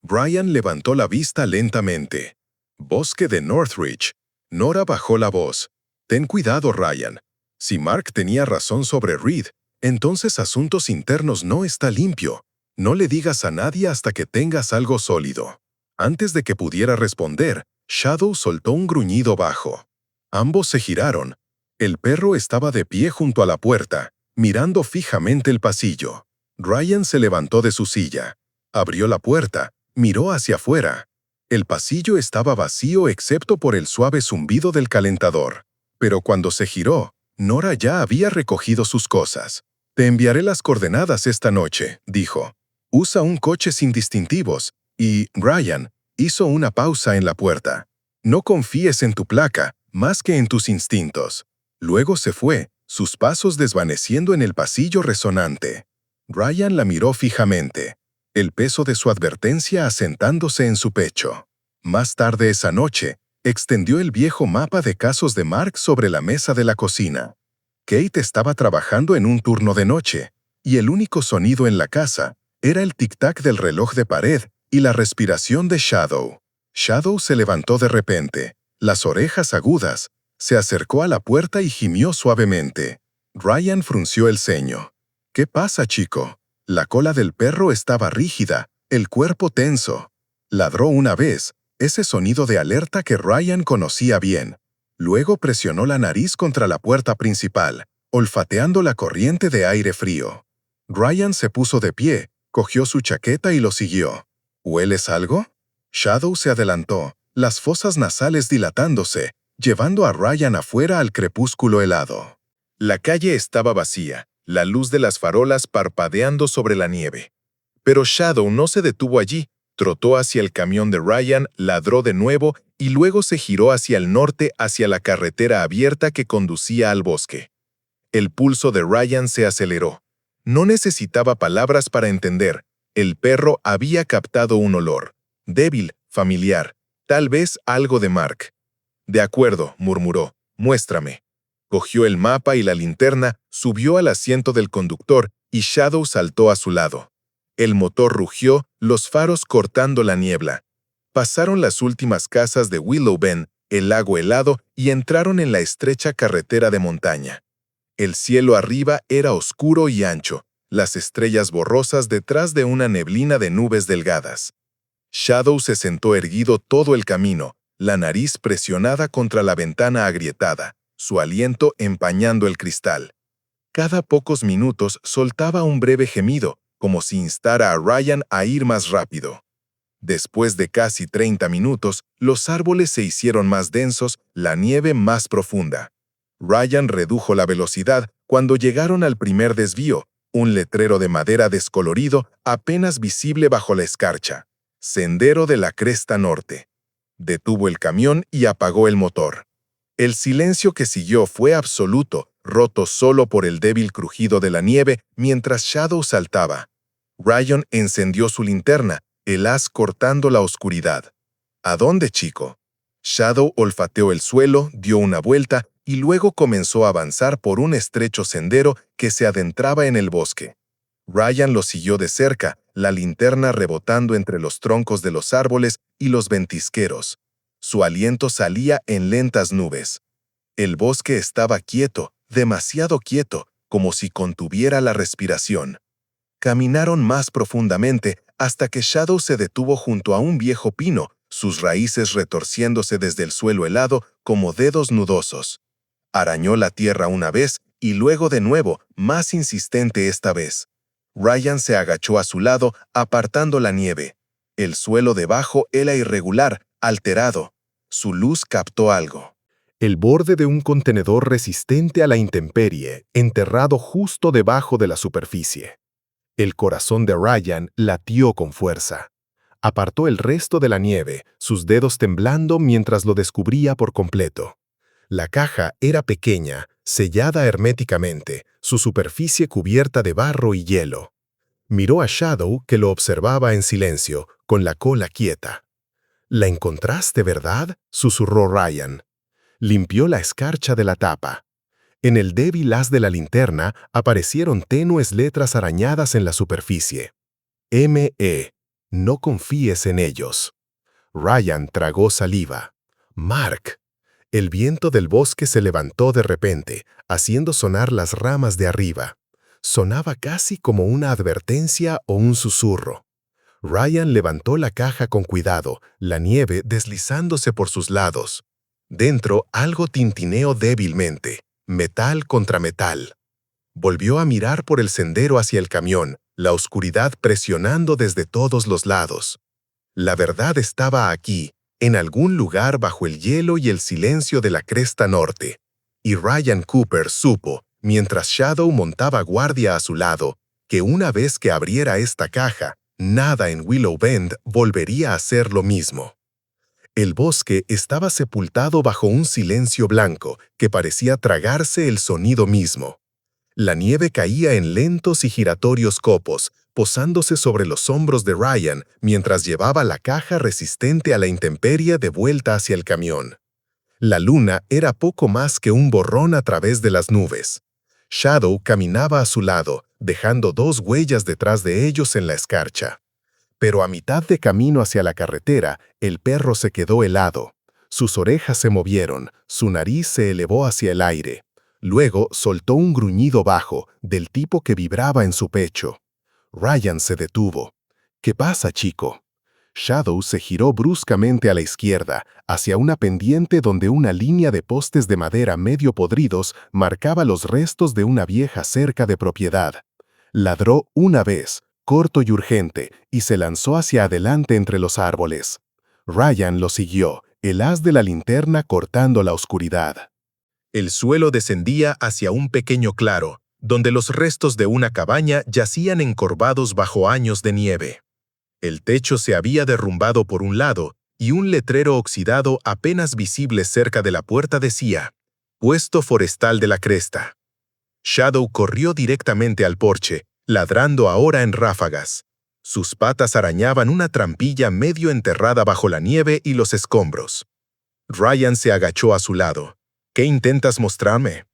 Ryan levantó la vista lentamente. «Bosque de Northridge». Nora bajó la voz. «Ten cuidado, Ryan. Si Mark tenía razón sobre Reed, entonces Asuntos Internos no está limpio. No le digas a nadie hasta que tengas algo sólido». Antes de que pudiera responder, Shadow soltó un gruñido bajo. Ambos se giraron. El perro estaba de pie junto a la puerta, mirando fijamente el pasillo. Ryan se levantó de su silla. Abrió la puerta, miró hacia afuera. El pasillo estaba vacío excepto por el suave zumbido del calentador. Pero cuando se giró, Nora ya había recogido sus cosas. «Te enviaré las coordenadas esta noche», dijo. «Usa un coche sin distintivos». Y Ryan hizo una pausa en la puerta. «No confíes en tu placa, más que en tus instintos». Luego se fue, sus pasos desvaneciendo en el pasillo resonante. Ryan la miró fijamente, el peso de su advertencia asentándose en su pecho. Más tarde esa noche, extendió el viejo mapa de casos de Mark sobre la mesa de la cocina. Kate estaba trabajando en un turno de noche, y el único sonido en la casa era el tic-tac del reloj de pared y la respiración de Shadow. Shadow se levantó de repente, las orejas agudas, se acercó a la puerta y gimió suavemente. Ryan frunció el ceño. «¿Qué pasa, chico?» La cola del perro estaba rígida, el cuerpo tenso. Ladró una vez, ese sonido de alerta que Ryan conocía bien. Luego presionó la nariz contra la puerta principal, olfateando la corriente de aire frío. Ryan se puso de pie, cogió su chaqueta y lo siguió. «¿Hueles algo?» Shadow se adelantó, las fosas nasales dilatándose, llevando a Ryan afuera al crepúsculo helado. La calle estaba vacía, la luz de las farolas parpadeando sobre la nieve. Pero Shadow no se detuvo allí, trotó hacia el camión de Ryan, ladró de nuevo y luego se giró hacia el norte hacia la carretera abierta que conducía al bosque. El pulso de Ryan se aceleró. No necesitaba palabras para entender. El perro había captado un olor. Débil, familiar, tal vez algo de Mark. De acuerdo, murmuró. Muéstrame. Cogió el mapa y la linterna, subió al asiento del conductor y Shadow saltó a su lado. El motor rugió, los faros cortando la niebla. Pasaron las últimas casas de Willow Bend, el lago helado y entraron en la estrecha carretera de montaña. El cielo arriba era oscuro y ancho, las estrellas borrosas detrás de una neblina de nubes delgadas. Shadow se sentó erguido todo el camino, la nariz presionada contra la ventana agrietada, su aliento empañando el cristal. Cada pocos minutos soltaba un breve gemido, como si instara a Ryan a ir más rápido. Después de casi 30 minutos, los árboles se hicieron más densos, la nieve más profunda. Ryan redujo la velocidad cuando llegaron al primer desvío, un letrero de madera descolorido apenas visible bajo la escarcha. Sendero de la Cresta Norte. Detuvo el camión y apagó el motor. El silencio que siguió fue absoluto, roto solo por el débil crujido de la nieve mientras Shadow saltaba. Ryan encendió su linterna, el haz cortando la oscuridad. ¿A dónde, chico? Shadow olfateó el suelo, dio una vuelta y luego comenzó a avanzar por un estrecho sendero que se adentraba en el bosque. Ryan lo siguió de cerca, la linterna rebotando entre los troncos de los árboles y los ventisqueros. Su aliento salía en lentas nubes. El bosque estaba quieto, demasiado quieto, como si contuviera la respiración. Caminaron más profundamente hasta que Shadow se detuvo junto a un viejo pino, sus raíces retorciéndose desde el suelo helado como dedos nudosos. Arañó la tierra una vez y luego de nuevo, más insistente esta vez. Ryan se agachó a su lado, apartando la nieve. El suelo debajo era irregular, alterado. Su luz captó algo. El borde de un contenedor resistente a la intemperie, enterrado justo debajo de la superficie. El corazón de Ryan latió con fuerza. Apartó el resto de la nieve, sus dedos temblando mientras lo descubría por completo. La caja era pequeña, sellada herméticamente, su superficie cubierta de barro y hielo. Miró a Shadow, que lo observaba en silencio, con la cola quieta. «¿La encontraste, verdad?», susurró Ryan. Limpió la escarcha de la tapa. En el débil haz de la linterna aparecieron tenues letras arañadas en la superficie. M.E. No confíes en ellos. Ryan tragó saliva. Mark. El viento del bosque se levantó de repente, haciendo sonar las ramas de arriba. Sonaba casi como una advertencia o un susurro. Ryan levantó la caja con cuidado, la nieve deslizándose por sus lados. Dentro algo tintineó débilmente, metal contra metal. Volvió a mirar por el sendero hacia el camión, la oscuridad presionando desde todos los lados. La verdad estaba aquí, en algún lugar bajo el hielo y el silencio de la Cresta Norte. Y Ryan Cooper supo, mientras Shadow montaba guardia a su lado, que una vez que abriera esta caja, nada en Willow Bend volvería a ser lo mismo. El bosque estaba sepultado bajo un silencio blanco que parecía tragarse el sonido mismo. La nieve caía en lentos y giratorios copos, posándose sobre los hombros de Ryan mientras llevaba la caja resistente a la intemperie de vuelta hacia el camión. La luna era poco más que un borrón a través de las nubes. Shadow caminaba a su lado, dejando 2 huellas detrás de ellos en la escarcha. Pero a mitad de camino hacia la carretera, el perro se quedó helado. Sus orejas se movieron, su nariz se elevó hacia el aire. Luego soltó un gruñido bajo, del tipo que vibraba en su pecho. Ryan se detuvo. «¿Qué pasa, chico?» Shadow se giró bruscamente a la izquierda, hacia una pendiente donde una línea de postes de madera medio podridos marcaba los restos de una vieja cerca de propiedad. Ladró una vez, corto y urgente, y se lanzó hacia adelante entre los árboles. Ryan lo siguió, el haz de la linterna cortando la oscuridad. El suelo descendía hacia un pequeño claro, donde los restos de una cabaña yacían encorvados bajo años de nieve. El techo se había derrumbado por un lado y un letrero oxidado apenas visible cerca de la puerta decía, «Puesto forestal de la Cresta». Shadow corrió directamente al porche, ladrando ahora en ráfagas. Sus patas arañaban una trampilla medio enterrada bajo la nieve y los escombros. Ryan se agachó a su lado. ¿Qué intentas mostrarme?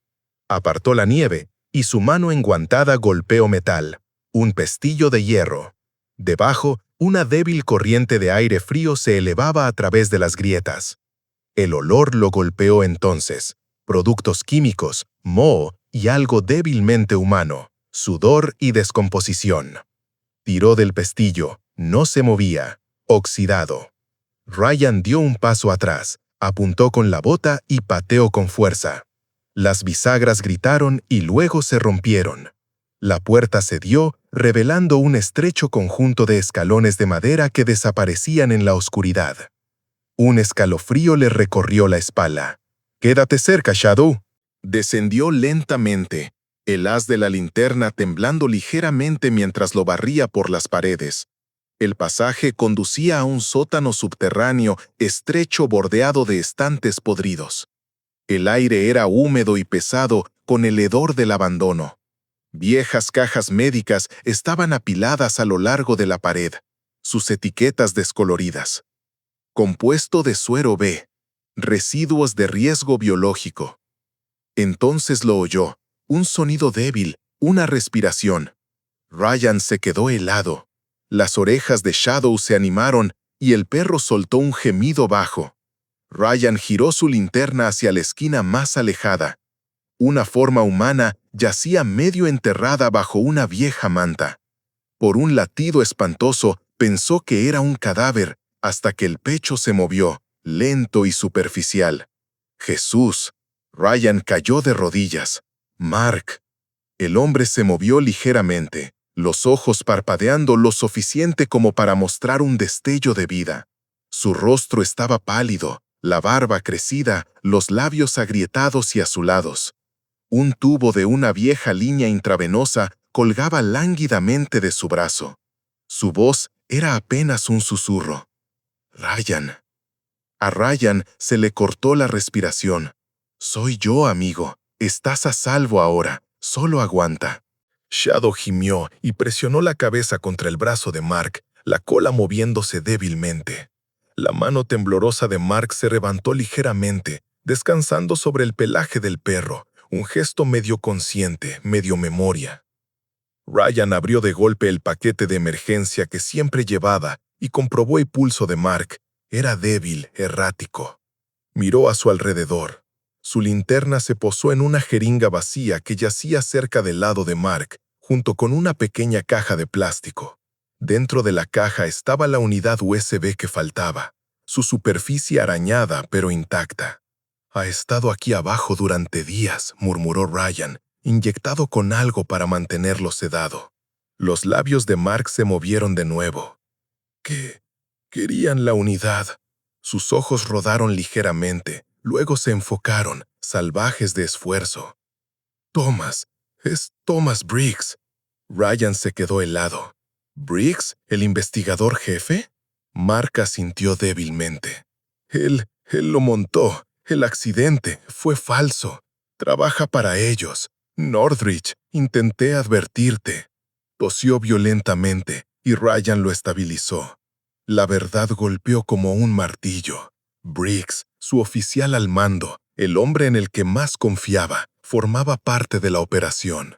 Apartó la nieve y su mano enguantada golpeó metal, un pestillo de hierro. Debajo, una débil corriente de aire frío se elevaba a través de las grietas. El olor lo golpeó entonces. Productos químicos, moho y algo débilmente humano, sudor y descomposición. Tiró del pestillo, no se movía, oxidado. Ryan dio un paso atrás, apuntó con la bota y pateó con fuerza. Las bisagras gritaron y luego se rompieron. La puerta cedió, revelando un estrecho conjunto de escalones de madera que desaparecían en la oscuridad. Un escalofrío le recorrió la espalda. «Quédate cerca, Shadow». Descendió lentamente, el haz de la linterna temblando ligeramente mientras lo barría por las paredes. El pasaje conducía a un sótano subterráneo estrecho bordeado de estantes podridos. El aire era húmedo y pesado con el hedor del abandono. Viejas cajas médicas estaban apiladas a lo largo de la pared, sus etiquetas descoloridas. Compuesto de suero B, residuos de riesgo biológico. Entonces lo oyó, un sonido débil, una respiración. Ryan se quedó helado. Las orejas de Shadow se animaron y el perro soltó un gemido bajo. Ryan giró su linterna hacia la esquina más alejada. Una forma humana yacía medio enterrada bajo una vieja manta. Por un latido espantoso, pensó que era un cadáver, hasta que el pecho se movió, lento y superficial. ¡Jesús! Ryan cayó de rodillas. ¡Mark! El hombre se movió ligeramente, los ojos parpadeando lo suficiente como para mostrar un destello de vida. Su rostro estaba pálido, la barba crecida, los labios agrietados y azulados. Un tubo de una vieja línea intravenosa colgaba lánguidamente de su brazo. Su voz era apenas un susurro. «Ryan». A Ryan se le cortó la respiración. «Soy yo, amigo. Estás a salvo ahora. Solo aguanta». Shadow gimió y presionó la cabeza contra el brazo de Mark, la cola moviéndose débilmente. La mano temblorosa de Mark se levantó ligeramente, descansando sobre el pelaje del perro, un gesto medio consciente, medio memoria. Ryan abrió de golpe el paquete de emergencia que siempre llevaba y comprobó el pulso de Mark. Era débil, errático. Miró a su alrededor. Su linterna se posó en una jeringa vacía que yacía cerca del lado de Mark, junto con una pequeña caja de plástico. Dentro de la caja estaba la unidad USB que faltaba, su superficie arañada pero intacta. «Ha estado aquí abajo durante días», murmuró Ryan, inyectado con algo para mantenerlo sedado. Los labios de Mark se movieron de nuevo. «¿Qué? Querían la unidad». Sus ojos rodaron ligeramente, luego se enfocaron, salvajes de esfuerzo. «Thomas, es Thomas Briggs». Ryan se quedó helado. «¿Briggs, el investigador jefe?» Mark asintió débilmente. Él lo montó. El accidente fue falso. Trabaja para ellos. Northridge, intenté advertirte». Tosió violentamente y Ryan lo estabilizó. La verdad golpeó como un martillo. Briggs, su oficial al mando, el hombre en el que más confiaba, formaba parte de la operación.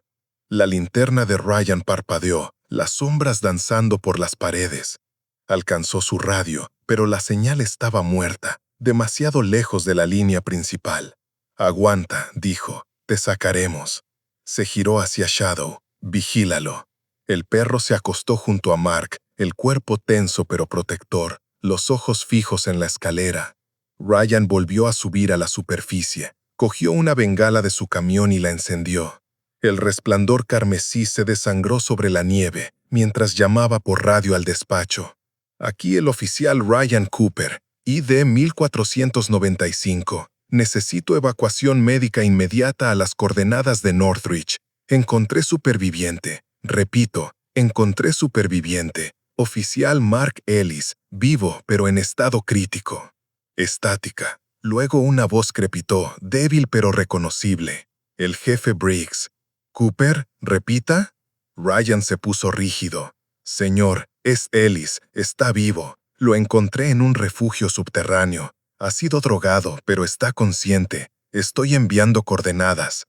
La linterna de Ryan parpadeó, las sombras danzando por las paredes. Alcanzó su radio, pero la señal estaba muerta, demasiado lejos de la línea principal. «Aguanta», dijo, «te sacaremos». Se giró hacia Shadow. «Vigílalo». El perro se acostó junto a Mark, el cuerpo tenso pero protector, los ojos fijos en la escalera. Ryan volvió a subir a la superficie, cogió una bengala de su camión y la encendió. El resplandor carmesí se desangró sobre la nieve, mientras llamaba por radio al despacho. «Aquí el oficial Ryan Cooper, ID 1495. Necesito evacuación médica inmediata a las coordenadas de Northridge. Encontré superviviente. Repito, encontré superviviente. Oficial Mark Ellis, vivo pero en estado crítico». Estática. Luego una voz crepitó, débil pero reconocible. El jefe Briggs. «¿Cooper? ¿Repita?» Ryan se puso rígido. «Señor, Es Ellis, está vivo. Lo encontré en un refugio subterráneo. Ha sido drogado, pero está consciente. Estoy enviando coordenadas.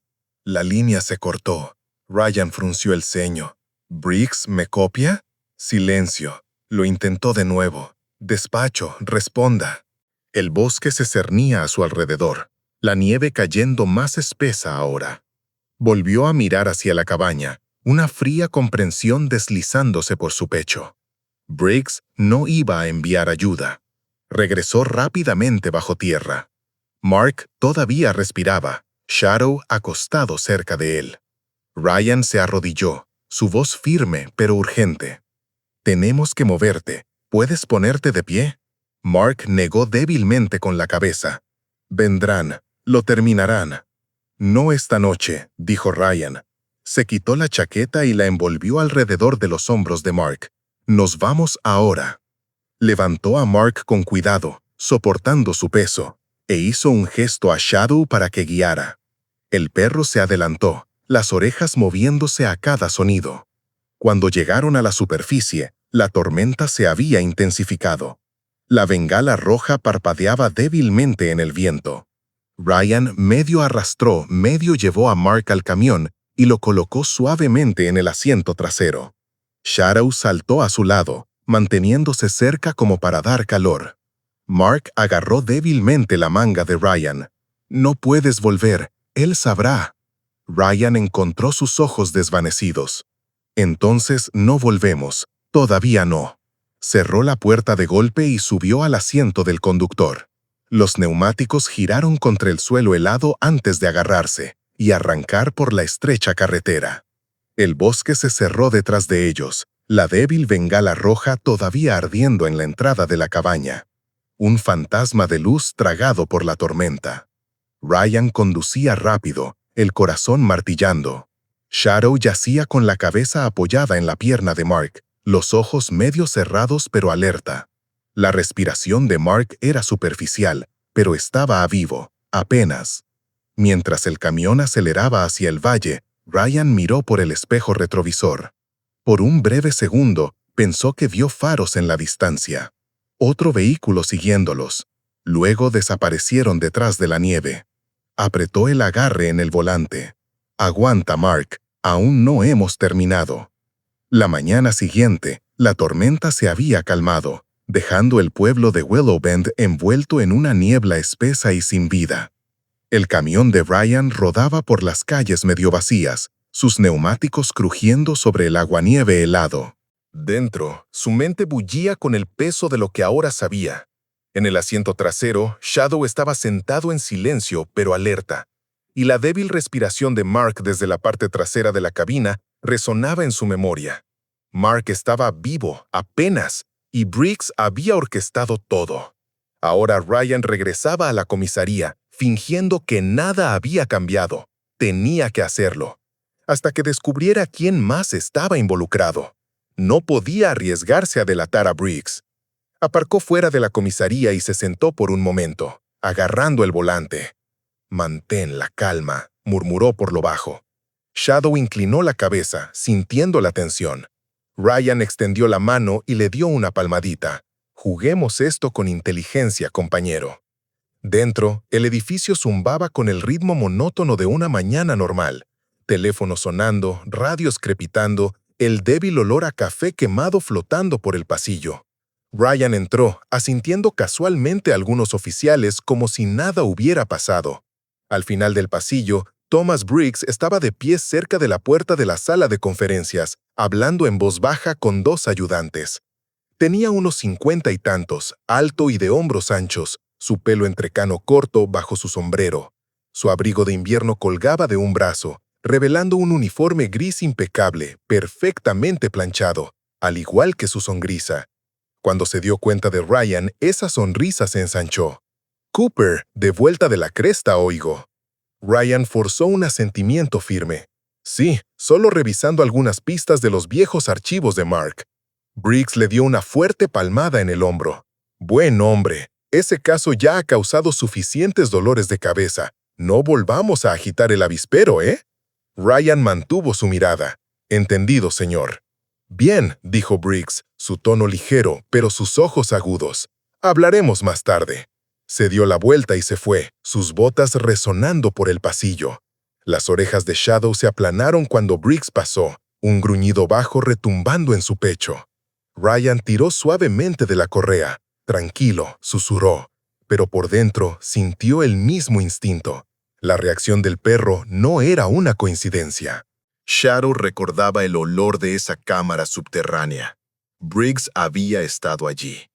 La línea se cortó. Ryan frunció el ceño. ¿Briggs me copia? Silencio. Lo intentó de nuevo. Despacho, responda. El bosque se cernía a su alrededor, la nieve cayendo más espesa ahora. Volvió a mirar hacia la cabaña, una fría comprensión deslizándose por su pecho. Briggs no iba a enviar ayuda. Regresó rápidamente bajo tierra. Mark todavía respiraba, Shadow acostado cerca de él. Ryan se arrodilló, su voz firme pero urgente. «Tenemos que moverte. ¿Puedes ponerte de pie?» Mark negó débilmente con la cabeza. «Vendrán. Lo terminarán». «No esta noche», dijo Ryan. Se quitó la chaqueta y la envolvió alrededor de los hombros de Mark. «Nos vamos ahora». Levantó a Mark con cuidado, soportando su peso, e hizo un gesto a Shadow para que guiara. El perro se adelantó, las orejas moviéndose a cada sonido. Cuando llegaron a la superficie, la tormenta se había intensificado. La bengala roja parpadeaba débilmente en el viento. Ryan medio arrastró, medio llevó a Mark al camión y lo colocó suavemente en el asiento trasero. Shadow saltó a su lado, manteniéndose cerca como para dar calor. Mark agarró débilmente la manga de Ryan. «No puedes volver, él sabrá». Ryan encontró sus ojos desvanecidos. «Entonces no volvemos, todavía no». Cerró la puerta de golpe y subió al asiento del conductor. Los neumáticos giraron contra el suelo helado antes de agarrarse y arrancar por la estrecha carretera. El bosque se cerró detrás de ellos, la débil bengala roja todavía ardiendo en la entrada de la cabaña. Un fantasma de luz tragado por la tormenta. Ryan conducía rápido, el corazón martillando. Shadow yacía con la cabeza apoyada en la pierna de Mark, los ojos medio cerrados pero alerta. La respiración de Mark era superficial, pero estaba a vivo, apenas. Mientras el camión aceleraba hacia el valle, Ryan miró por el espejo retrovisor. Por un breve segundo, pensó que vio faros en la distancia. Otro vehículo siguiéndolos. Luego desaparecieron detrás de la nieve. Apretó el agarre en el volante. «Aguanta, Mark, aún no hemos terminado». La mañana siguiente, la tormenta se había calmado, dejando el pueblo de Willowbend envuelto en una niebla espesa y sin vida. El camión de Ryan rodaba por las calles medio vacías, sus neumáticos crujiendo sobre el aguanieve helado. Dentro, su mente bullía con el peso de lo que ahora sabía. En el asiento trasero, Shadow estaba sentado en silencio pero alerta, y la débil respiración de Mark desde la parte trasera de la cabina resonaba en su memoria. Mark estaba vivo, apenas, y Briggs había orquestado todo. Ahora Ryan regresaba a la comisaría, fingiendo que nada había cambiado. Tenía que hacerlo, hasta que descubriera quién más estaba involucrado. No podía arriesgarse a delatar a Briggs. Aparcó fuera de la comisaría y se sentó por un momento, agarrando el volante. «Mantén la calma», murmuró por lo bajo. Shadow inclinó la cabeza, sintiendo la tensión. Ryan extendió la mano y le dio una palmadita. «Juguemos esto con inteligencia, compañero». Dentro, el edificio zumbaba con el ritmo monótono de una mañana normal. Teléfonos sonando, radios crepitando, el débil olor a café quemado flotando por el pasillo. Ryan entró, asintiendo casualmente a algunos oficiales como si nada hubiera pasado. Al final del pasillo, Thomas Briggs estaba de pie cerca de la puerta de la sala de conferencias, hablando en voz baja con dos ayudantes. Tenía unos 50 y tantos, alto y de hombros anchos, su pelo entrecano corto bajo su sombrero. Su abrigo de invierno colgaba de un brazo, revelando un uniforme gris impecable, perfectamente planchado, al igual que su sonrisa. Cuando se dio cuenta de Ryan, esa sonrisa se ensanchó. «Cooper, de vuelta de la cresta, oigo». Ryan forzó un asentimiento firme. «Sí, solo revisando algunas pistas de los viejos archivos de Mark». Briggs le dio una fuerte palmada en el hombro. «Buen hombre, ese caso ya ha causado suficientes dolores de cabeza. No volvamos a agitar el avispero, ¿eh?» Ryan mantuvo su mirada. «Entendido, señor». Bien, dijo Briggs, su tono ligero, pero sus ojos agudos. Hablaremos más tarde. Se dio la vuelta y se fue, sus botas resonando por el pasillo. Las orejas de Shadow se aplanaron cuando Briggs pasó, un gruñido bajo retumbando en su pecho. Ryan tiró suavemente de la correa. Tranquilo, susurró, pero por dentro sintió el mismo instinto. La reacción del perro no era una coincidencia. Shadow recordaba el olor de esa cámara subterránea. Briggs había estado allí.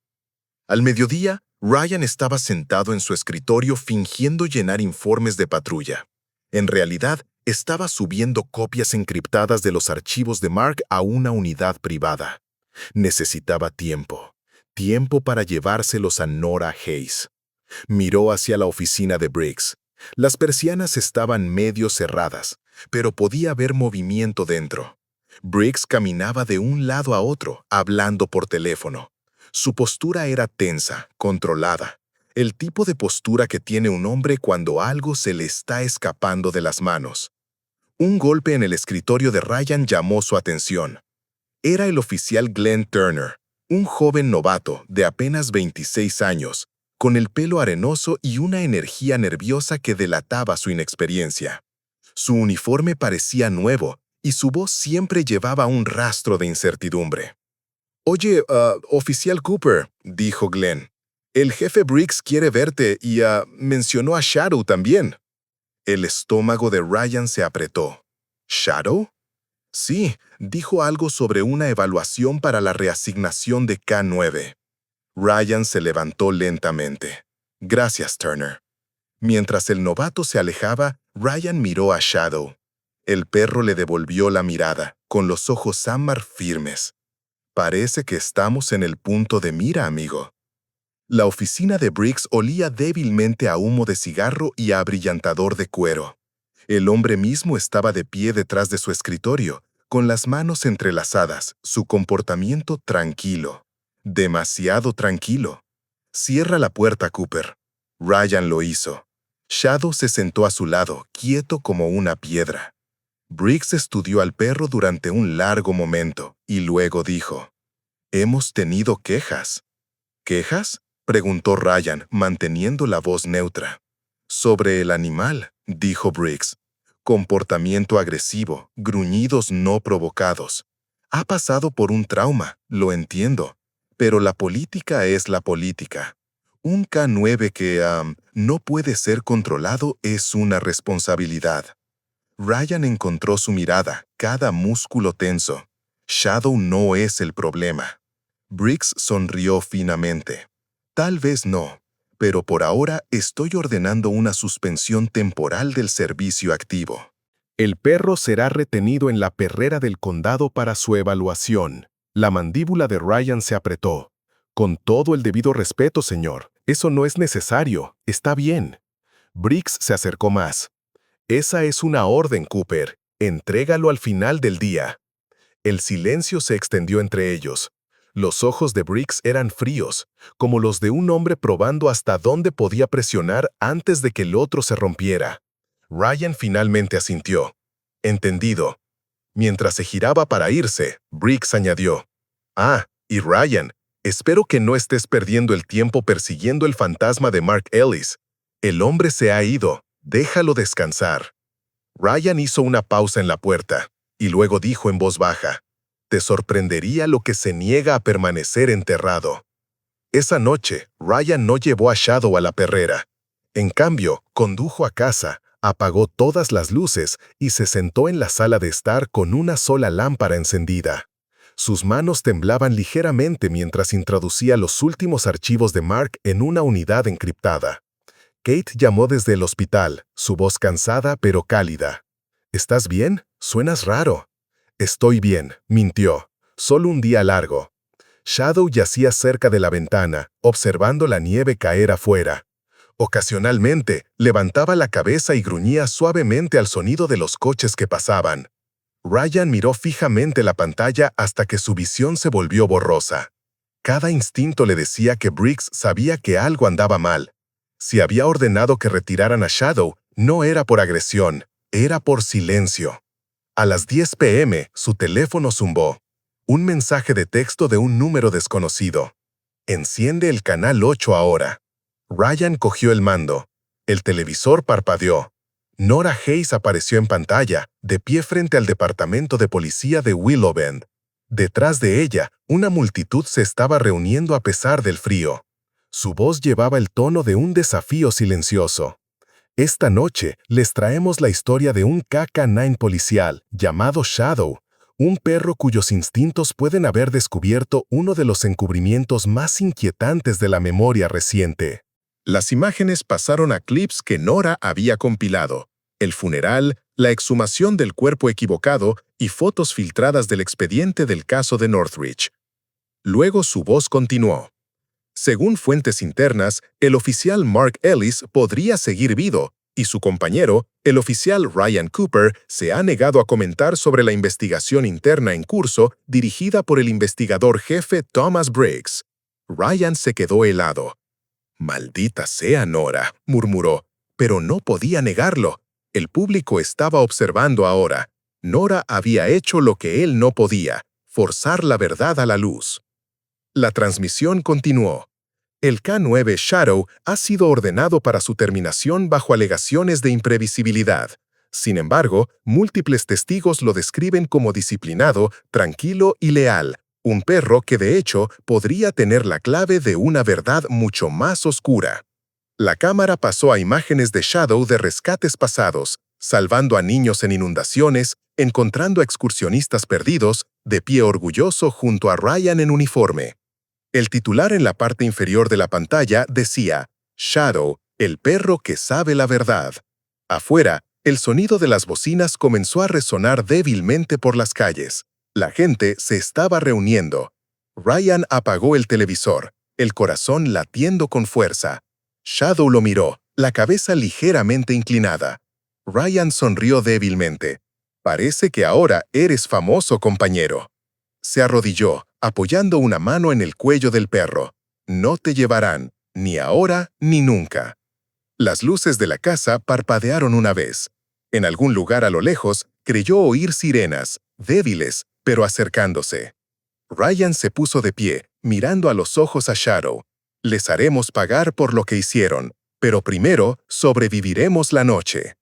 Al mediodía, Ryan estaba sentado en su escritorio fingiendo llenar informes de patrulla. En realidad, estaba subiendo copias encriptadas de los archivos de Mark a una unidad privada. Necesitaba tiempo para llevárselos a Nora Hayes. Miró hacia la oficina de Briggs. Las persianas estaban medio cerradas, pero podía ver movimiento dentro. Briggs caminaba de un lado a otro, hablando por teléfono. Su postura era tensa, controlada. El tipo de postura que tiene un hombre cuando algo se le está escapando de las manos. Un golpe en el escritorio de Ryan llamó su atención. Era el oficial Glenn Turner, un joven novato de apenas 26 años, con el pelo arenoso y una energía nerviosa que delataba su inexperiencia. Su uniforme parecía nuevo y su voz siempre llevaba un rastro de incertidumbre. «Oye, oficial Cooper», dijo Glenn, «el jefe Briggs quiere verte y mencionó a Shadow también». El estómago de Ryan se apretó. ¿Shadow? Sí, dijo algo sobre una evaluación para la reasignación de K9. Ryan se levantó lentamente. «Gracias, Turner». Mientras el novato se alejaba, Ryan miró a Shadow. El perro le devolvió la mirada, con los ojos ámbar firmes. «Parece que estamos en el punto de mira, amigo». La oficina de Briggs olía débilmente a humo de cigarro y a abrillantador de cuero. El hombre mismo estaba de pie detrás de su escritorio, con las manos entrelazadas, su comportamiento tranquilo. Demasiado tranquilo. «Cierra la puerta, Cooper». Ryan lo hizo. Shadow se sentó a su lado, quieto como una piedra. Briggs estudió al perro durante un largo momento y luego dijo, «Hemos tenido quejas». «¿Quejas?», preguntó Ryan, manteniendo la voz neutra. «Sobre el animal», dijo Briggs. «Comportamiento agresivo, gruñidos no provocados. Ha pasado por un trauma, lo entiendo, pero la política es la política. Un K9 que no puede ser controlado es una responsabilidad». Ryan encontró su mirada, cada músculo tenso. Shadow no es el problema. Briggs sonrió finamente. «Tal vez no, pero por ahora estoy ordenando una suspensión temporal del servicio activo». El perro será retenido en la perrera del condado para su evaluación. La mandíbula de Ryan se apretó. «Con todo el debido respeto, señor, eso no es necesario, está bien». Briggs se acercó más. «Esa es una orden, Cooper. Entrégalo al final del día». El silencio se extendió entre ellos. Los ojos de Briggs eran fríos, como los de un hombre probando hasta dónde podía presionar antes de que el otro se rompiera. Ryan finalmente asintió. «Entendido». Mientras se giraba para irse, Briggs añadió, «Y Ryan, espero que no estés perdiendo el tiempo persiguiendo el fantasma de Mark Ellis. El hombre se ha ido. Déjalo descansar». Ryan hizo una pausa en la puerta y luego dijo en voz baja, «Te sorprendería lo que se niega a permanecer enterrado». Esa noche, Ryan no llevó a Shadow a la perrera. En cambio, condujo a casa, apagó todas las luces y se sentó en la sala de estar con una sola lámpara encendida. Sus manos temblaban ligeramente mientras introducía los últimos archivos de Mark en una unidad encriptada. Kate llamó desde el hospital, su voz cansada pero cálida. «¿Estás bien? Suenas raro». «Estoy bien», mintió. «Solo un día largo». Shadow yacía cerca de la ventana, observando la nieve caer afuera. Ocasionalmente, levantaba la cabeza y gruñía suavemente al sonido de los coches que pasaban. Ryan miró fijamente la pantalla hasta que su visión se volvió borrosa. Cada instinto le decía que Briggs sabía que algo andaba mal. Si había ordenado que retiraran a Shadow, no era por agresión, era por silencio. A las 10 p.m., su teléfono zumbó. Un mensaje de texto de un número desconocido. Enciende el canal 8 ahora. Ryan cogió el mando. El televisor parpadeó. Nora Hayes apareció en pantalla, de pie frente al departamento de policía de Willow Bend. Detrás de ella, una multitud se estaba reuniendo a pesar del frío. Su voz llevaba el tono de un desafío silencioso. Esta noche les traemos la historia de un KK-9 policial llamado Shadow, un perro cuyos instintos pueden haber descubierto uno de los encubrimientos más inquietantes de la memoria reciente. Las imágenes pasaron a clips que Nora había compilado: el funeral, la exhumación del cuerpo equivocado y fotos filtradas del expediente del caso de Northridge. Luego su voz continuó. Según fuentes internas, el oficial Mark Ellis podría seguir vivo, y su compañero, el oficial Ryan Cooper, se ha negado a comentar sobre la investigación interna en curso dirigida por el investigador jefe Thomas Briggs. Ryan se quedó helado. «Maldita sea, Nora», murmuró, pero no podía negarlo. El público estaba observando ahora. Nora había hecho lo que él no podía: forzar la verdad a la luz. La transmisión continuó. El K-9 Shadow ha sido ordenado para su terminación bajo alegaciones de imprevisibilidad. Sin embargo, múltiples testigos lo describen como disciplinado, tranquilo y leal, un perro que de hecho podría tener la clave de una verdad mucho más oscura. La cámara pasó a imágenes de Shadow de rescates pasados, salvando a niños en inundaciones, encontrando a excursionistas perdidos, de pie orgulloso junto a Ryan en uniforme. El titular en la parte inferior de la pantalla decía: Shadow, el perro que sabe la verdad. Afuera, el sonido de las bocinas comenzó a resonar débilmente por las calles. La gente se estaba reuniendo. Ryan apagó el televisor, el corazón latiendo con fuerza. Shadow lo miró, la cabeza ligeramente inclinada. Ryan sonrió débilmente. «Parece que ahora eres famoso, compañero». Se arrodilló, apoyando una mano en el cuello del perro. «No te llevarán, ni ahora ni nunca». Las luces de la casa parpadearon una vez. En algún lugar a lo lejos, creyó oír sirenas, débiles, pero acercándose. Ryan se puso de pie, mirando a los ojos a Shadow. «Les haremos pagar por lo que hicieron, pero primero sobreviviremos la noche».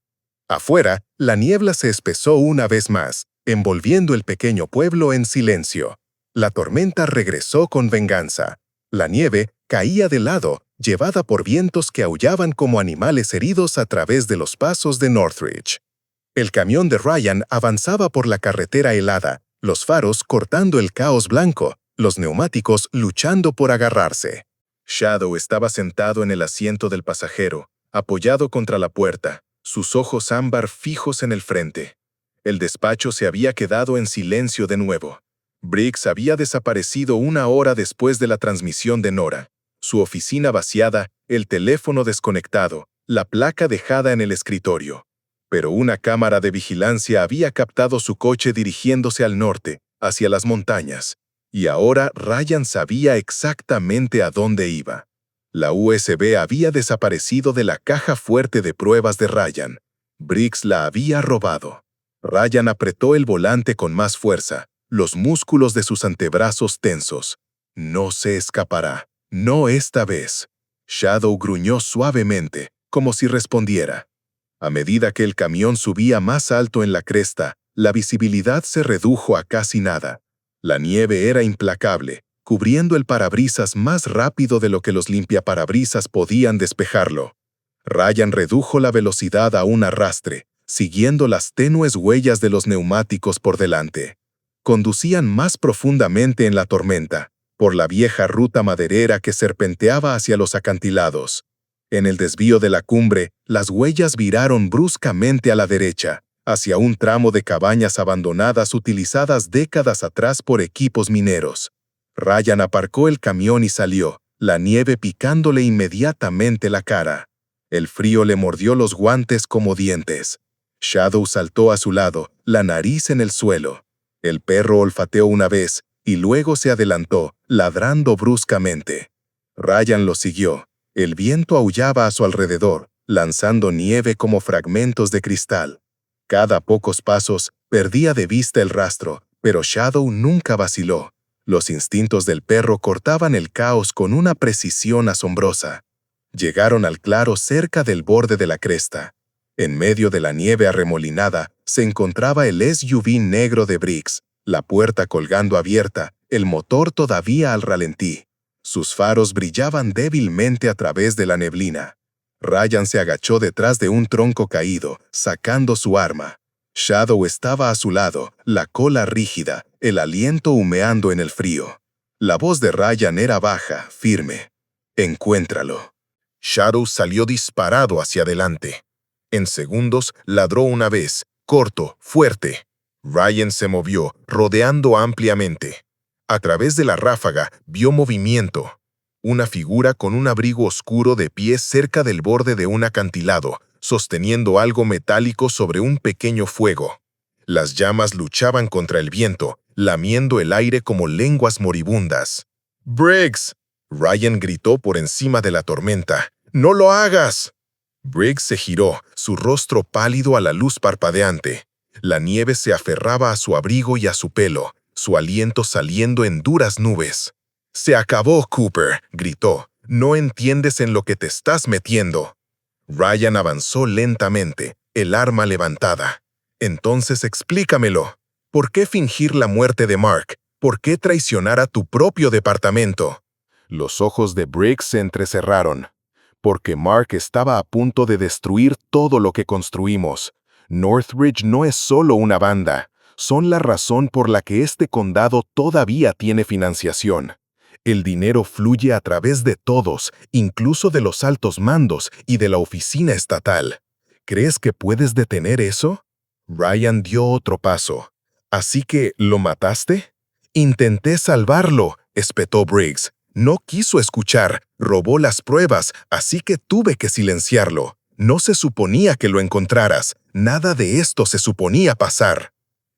Afuera, la niebla se espesó una vez más, envolviendo el pequeño pueblo en silencio. La tormenta regresó con venganza. La nieve caía de lado, llevada por vientos que aullaban como animales heridos a través de los pasos de Northridge. El camión de Ryan avanzaba por la carretera helada, los faros cortando el caos blanco, los neumáticos luchando por agarrarse. Shadow estaba sentado en el asiento del pasajero, apoyado contra la puerta, sus ojos ámbar fijos en el frente. El despacho se había quedado en silencio de nuevo. Briggs había desaparecido una hora después de la transmisión de Nora. Su oficina vaciada, el teléfono desconectado, la placa dejada en el escritorio. Pero una cámara de vigilancia había captado su coche dirigiéndose al norte, hacia las montañas. Y ahora Ryan sabía exactamente a dónde iba. La USB había desaparecido de la caja fuerte de pruebas de Ryan. Briggs la había robado. Ryan apretó el volante con más fuerza, los músculos de sus antebrazos tensos. «No se escapará, no esta vez». Shadow gruñó suavemente, como si respondiera. A medida que el camión subía más alto en la cresta, la visibilidad se redujo a casi nada. La nieve era implacable, cubriendo el parabrisas más rápido de lo que los limpiaparabrisas podían despejarlo. Ryan redujo la velocidad a un arrastre, siguiendo las tenues huellas de los neumáticos por delante. Conducían más profundamente en la tormenta, por la vieja ruta maderera que serpenteaba hacia los acantilados. En el desvío de la cumbre, las huellas viraron bruscamente a la derecha, hacia un tramo de cabañas abandonadas utilizadas décadas atrás por equipos mineros. Ryan aparcó el camión y salió, la nieve picándole inmediatamente la cara. El frío le mordió los guantes como dientes. Shadow saltó a su lado, la nariz en el suelo. El perro olfateó una vez y luego se adelantó, ladrando bruscamente. Ryan lo siguió. El viento aullaba a su alrededor, lanzando nieve como fragmentos de cristal. Cada pocos pasos perdía de vista el rastro, Pero Shadow nunca vaciló. Los instintos del perro cortaban el caos con una precisión asombrosa. Llegaron al claro cerca del borde de la cresta. En medio de la nieve arremolinada se encontraba el SUV negro de Briggs, la puerta colgando abierta, el motor todavía al ralentí. Sus faros brillaban débilmente a través de la neblina. Ryan se agachó detrás de un tronco caído, sacando su arma. Shadow estaba a su lado, la cola rígida, el aliento humeando en el frío. La voz de Ryan era baja, firme. «Encuéntralo». Shadow salió disparado hacia adelante. En segundos ladró una vez, corto, fuerte. Ryan se movió, rodeando ampliamente. A través de la ráfaga vio movimiento. Una figura con un abrigo oscuro de pie cerca del borde de un acantilado, sosteniendo algo metálico sobre un pequeño fuego. Las llamas luchaban contra el viento, lamiendo el aire como lenguas moribundas. «¡Briggs!», Ryan gritó por encima de la tormenta. «¡No lo hagas!». Briggs se giró, su rostro pálido a la luz parpadeante. La nieve se aferraba a su abrigo y a su pelo, su aliento saliendo en duras nubes. «¡Se acabó, Cooper!», gritó. «No entiendes en lo que te estás metiendo». Ryan avanzó lentamente, el arma levantada. «Entonces explícamelo. ¿Por qué fingir la muerte de Mark? ¿Por qué traicionar a tu propio departamento?». Los ojos de Briggs se entrecerraron. «Porque Mark estaba a punto de destruir todo lo que construimos. Northridge no es solo una banda. Son la razón por la que este condado todavía tiene financiación. El dinero fluye a través de todos, incluso de los altos mandos y de la oficina estatal. ¿Crees que puedes detener eso?». Ryan dio otro paso. «¿Así que lo mataste?». «Intenté salvarlo», espetó Briggs. «No quiso escuchar, robó las pruebas, así que tuve que silenciarlo. No se suponía que lo encontraras. Nada de esto se suponía pasar».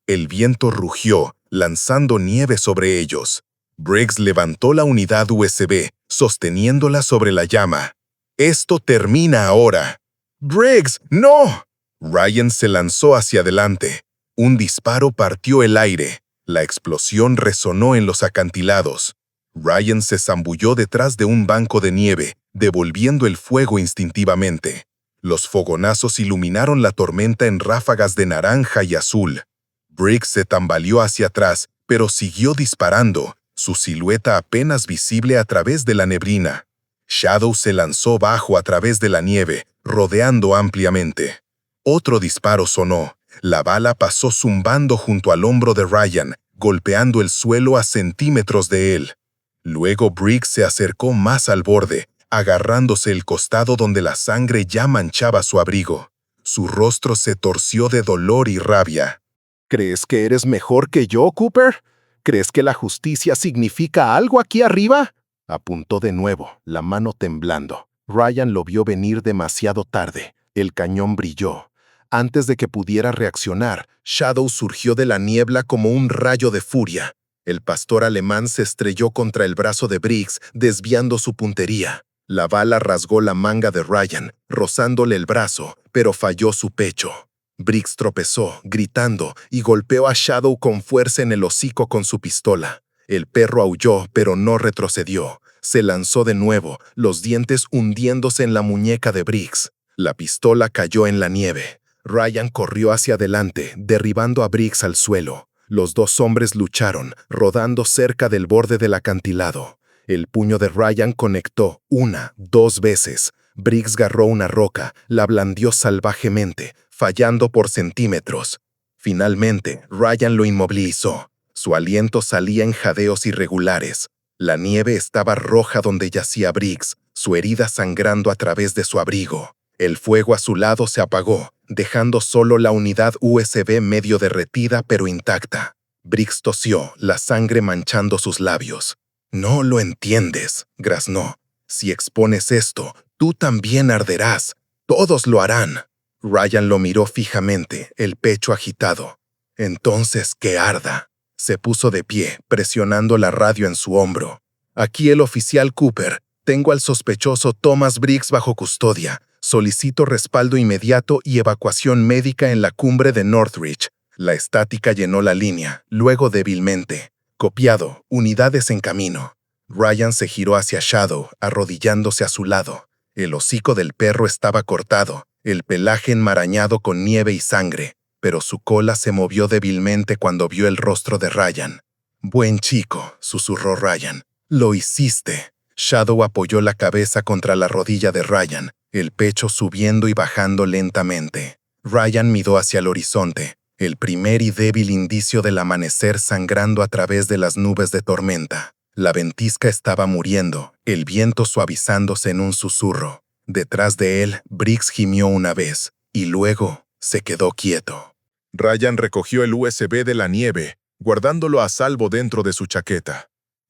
El viento rugió, lanzando nieve sobre ellos. Briggs levantó la unidad USB, sosteniéndola sobre la llama. «Esto termina ahora». «¡Briggs, no!». Ryan se lanzó hacia adelante. Un disparo partió el aire. La explosión resonó en los acantilados. Ryan se zambulló detrás de un banco de nieve, devolviendo el fuego instintivamente. Los fogonazos iluminaron la tormenta en ráfagas de naranja y azul. Briggs se tambaleó hacia atrás, pero siguió disparando, su silueta apenas visible a través de la neblina. Shadow se lanzó bajo a través de la nieve, rodeando ampliamente. Otro disparo sonó. La bala pasó zumbando junto al hombro de Ryan, golpeando el suelo a centímetros de él. Luego Briggs se acercó más al borde, agarrándose el costado donde la sangre ya manchaba su abrigo. Su rostro se torció de dolor y rabia. ¿Crees que eres mejor que yo, Cooper? ¿Crees que la justicia significa algo aquí arriba?», apuntó de nuevo, la mano temblando. Ryan lo vio venir demasiado tarde. El cañón brilló. Antes de que pudiera reaccionar, Shadow surgió de la niebla como un rayo de furia. El pastor alemán se estrelló contra el brazo de Briggs, desviando su puntería. La bala rasgó la manga de Ryan, rozándole el brazo, pero falló su pecho. Briggs tropezó, gritando, y golpeó a Shadow con fuerza en el hocico con su pistola. El perro aulló, pero no retrocedió. Se lanzó de nuevo, los dientes hundiéndose en la muñeca de Briggs. La pistola cayó en la nieve. Ryan corrió hacia adelante, derribando a Briggs al suelo. Los dos hombres lucharon, rodando cerca del borde del acantilado. El puño de Ryan conectó 1, 2 veces. Briggs agarró una roca, la blandió salvajemente, fallando por centímetros. Finalmente, Ryan lo inmovilizó. Su aliento salía en jadeos irregulares. La nieve estaba roja donde yacía Briggs, su herida sangrando a través de su abrigo. El fuego a su lado se apagó, dejando solo la unidad USB medio derretida pero intacta. Briggs tosió, la sangre manchando sus labios. «No lo entiendes», graznó. «Si expones esto, tú también arderás. Todos lo harán». Ryan lo miró fijamente, el pecho agitado. «Entonces, que arda». Se puso de pie, presionando la radio en su hombro. «Aquí el oficial Cooper. Tengo al sospechoso Thomas Briggs bajo custodia. Solicito respaldo inmediato y evacuación médica en la cumbre de Northridge. La estática llenó la línea, luego débilmente. Copiado, unidades en camino. Ryan se giró hacia Shadow, arrodillándose a su lado. El hocico del perro estaba cortado, el pelaje enmarañado con nieve y sangre, pero su cola se movió débilmente cuando vio el rostro de Ryan. «Buen chico», susurró Ryan. «Lo hiciste». Shadow apoyó la cabeza contra la rodilla de Ryan, el pecho subiendo y bajando lentamente. Ryan miró hacia el horizonte, el primer y débil indicio del amanecer sangrando a través de las nubes de tormenta. La ventisca estaba muriendo, el viento suavizándose en un susurro. Detrás de él, Briggs gimió una vez, y luego se quedó quieto. Ryan recogió el USB de la nieve, guardándolo a salvo dentro de su chaqueta.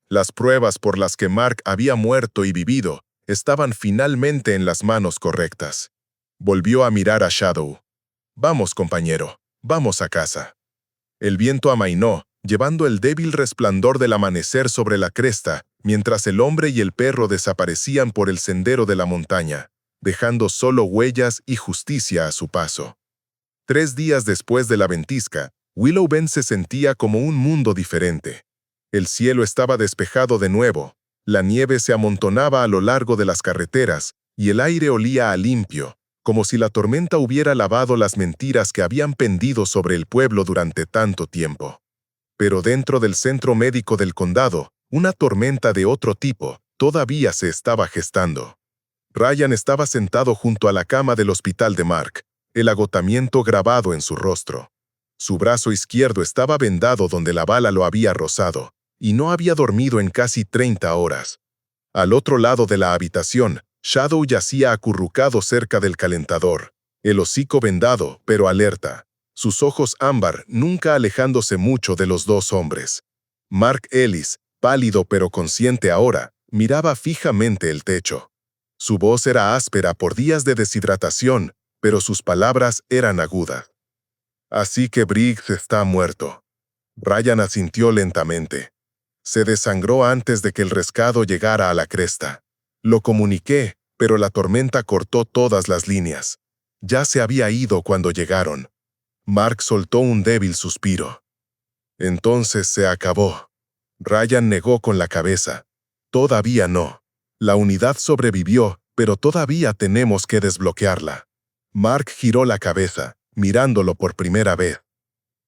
Las pruebas por las que Mark había muerto y vivido estaban finalmente en las manos correctas. Volvió a mirar a Shadow. «Vamos, compañero, vamos a casa». El viento amainó, llevando el débil resplandor del amanecer sobre la cresta, mientras el hombre y el perro desaparecían por el sendero de la montaña, dejando solo huellas y justicia a su paso. 3 días después de la ventisca, Willow Bend se sentía como un mundo diferente. El cielo estaba despejado de nuevo, la nieve se amontonaba a lo largo de las carreteras y el aire olía a limpio, como si la tormenta hubiera lavado las mentiras que habían pendido sobre el pueblo durante tanto tiempo. Pero dentro del centro médico del condado, una tormenta de otro tipo todavía se estaba gestando. Ryan estaba sentado junto a la cama del hospital de Mark, el agotamiento grabado en su rostro. Su brazo izquierdo estaba vendado donde la bala lo había rozado, y no había dormido en casi 30 horas. Al otro lado de la habitación, Shadow yacía acurrucado cerca del calentador, el hocico vendado, pero alerta, sus ojos ámbar nunca alejándose mucho de los dos hombres. Mark Ellis, pálido pero consciente ahora, miraba fijamente el techo. Su voz era áspera por días de deshidratación, pero sus palabras eran agudas. «Así que Briggs está muerto». Ryan asintió lentamente. «Se desangró antes de que el rescate llegara a la cresta. Lo comuniqué, pero la tormenta cortó todas las líneas. Ya se había ido cuando llegaron». Mark soltó un débil suspiro. «Entonces se acabó». Ryan negó con la cabeza. «Todavía no. La unidad sobrevivió, pero todavía tenemos que desbloquearla». Mark giró la cabeza, mirándolo por primera vez.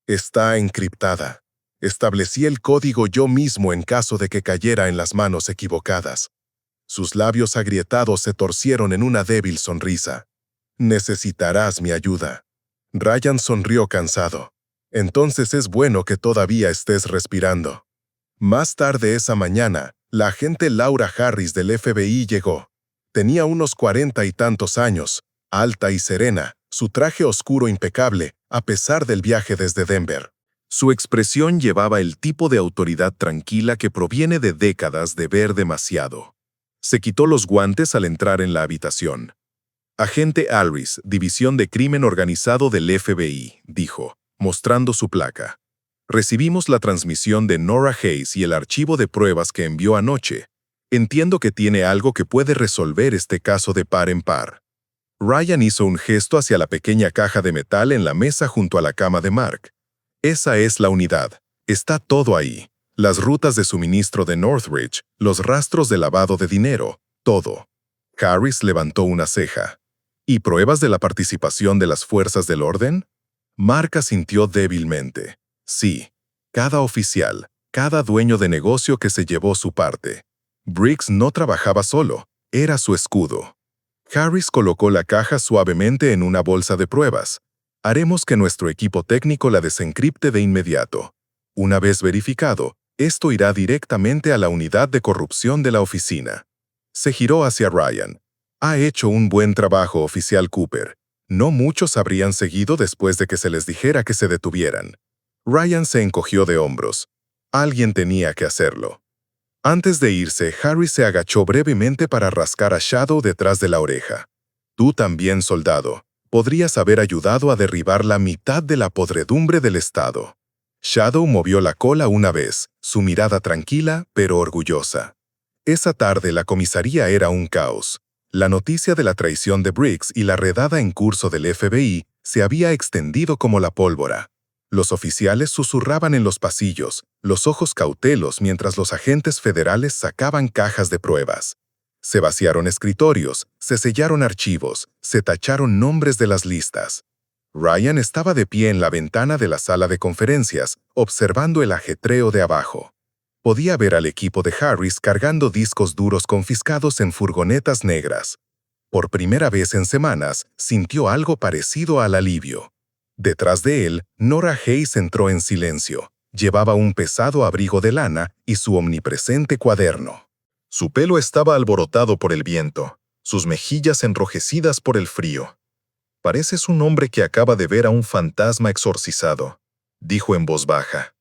«Está encriptada. Establecí el código yo mismo en caso de que cayera en las manos equivocadas». Sus labios agrietados se torcieron en una débil sonrisa. «Necesitarás mi ayuda». Ryan sonrió cansado. «Entonces es bueno que todavía estés respirando». Más tarde esa mañana, la agente Laura Harris del FBI llegó. Tenía unos 40 y tantos años, alta y serena, su traje oscuro impecable, a pesar del viaje desde Denver. Su expresión llevaba el tipo de autoridad tranquila que proviene de décadas de ver demasiado. Se quitó los guantes al entrar en la habitación. «Agente Harris, División de Crimen Organizado del FBI», dijo, mostrando su placa. «Recibimos la transmisión de Nora Hayes y el archivo de pruebas que envió anoche. Entiendo que tiene algo que puede resolver este caso de par en par». Ryan hizo un gesto hacia la pequeña caja de metal en la mesa junto a la cama de Mark. «Esa es la unidad. Está todo ahí. Las rutas de suministro de Northridge, los rastros de lavado de dinero, todo». Harris levantó una ceja. «¿Y pruebas de la participación de las fuerzas del orden?» Mark asintió débilmente. «Sí, cada oficial, cada dueño de negocio que se llevó su parte. Briggs no trabajaba solo, era su escudo». Harris colocó la caja suavemente en una bolsa de pruebas. «Haremos que nuestro equipo técnico la desencripte de inmediato. Una vez verificado, esto irá directamente a la unidad de corrupción de la oficina». Se giró hacia Ryan. «Ha hecho un buen trabajo, oficial Cooper. No muchos habrían seguido después de que se les dijera que se detuvieran». Ryan se encogió de hombros. Alguien tenía que hacerlo. Antes de irse, Harry se agachó brevemente para rascar a Shadow detrás de la oreja. «Tú también, soldado. Podrías haber ayudado a derribar la mitad de la podredumbre del Estado». Shadow movió la cola una vez, su mirada tranquila pero orgullosa. Esa tarde la comisaría era un caos. La noticia de la traición de Briggs y la redada en curso del FBI se había extendido como la pólvora. Los oficiales susurraban en los pasillos, los ojos cautelos mientras los agentes federales sacaban cajas de pruebas. Se vaciaron escritorios, se sellaron archivos, se tacharon nombres de las listas. Ryan estaba de pie en la ventana de la sala de conferencias, observando el ajetreo de abajo. Podía ver al equipo de Harris cargando discos duros confiscados en furgonetas negras. Por primera vez en semanas, sintió algo parecido al alivio. Detrás de él, Nora Hayes entró en silencio. Llevaba un pesado abrigo de lana y su omnipresente cuaderno. Su pelo estaba alborotado por el viento, sus mejillas enrojecidas por el frío. «Pareces un hombre que acaba de ver a un fantasma exorcizado», dijo en voz baja.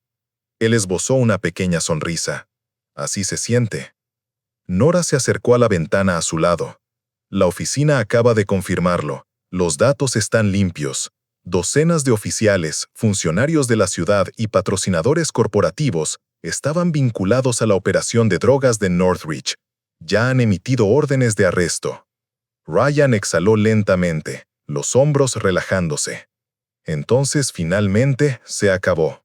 Él esbozó una pequeña sonrisa. «Así se siente». Nora se acercó a la ventana a su lado. «La oficina acaba de confirmarlo. Los datos están limpios. Docenas de oficiales, funcionarios de la ciudad y patrocinadores corporativos estaban vinculados a la operación de drogas de Northridge. Ya han emitido órdenes de arresto». Ryan exhaló lentamente, los hombros relajándose. Entonces, finalmente, se acabó.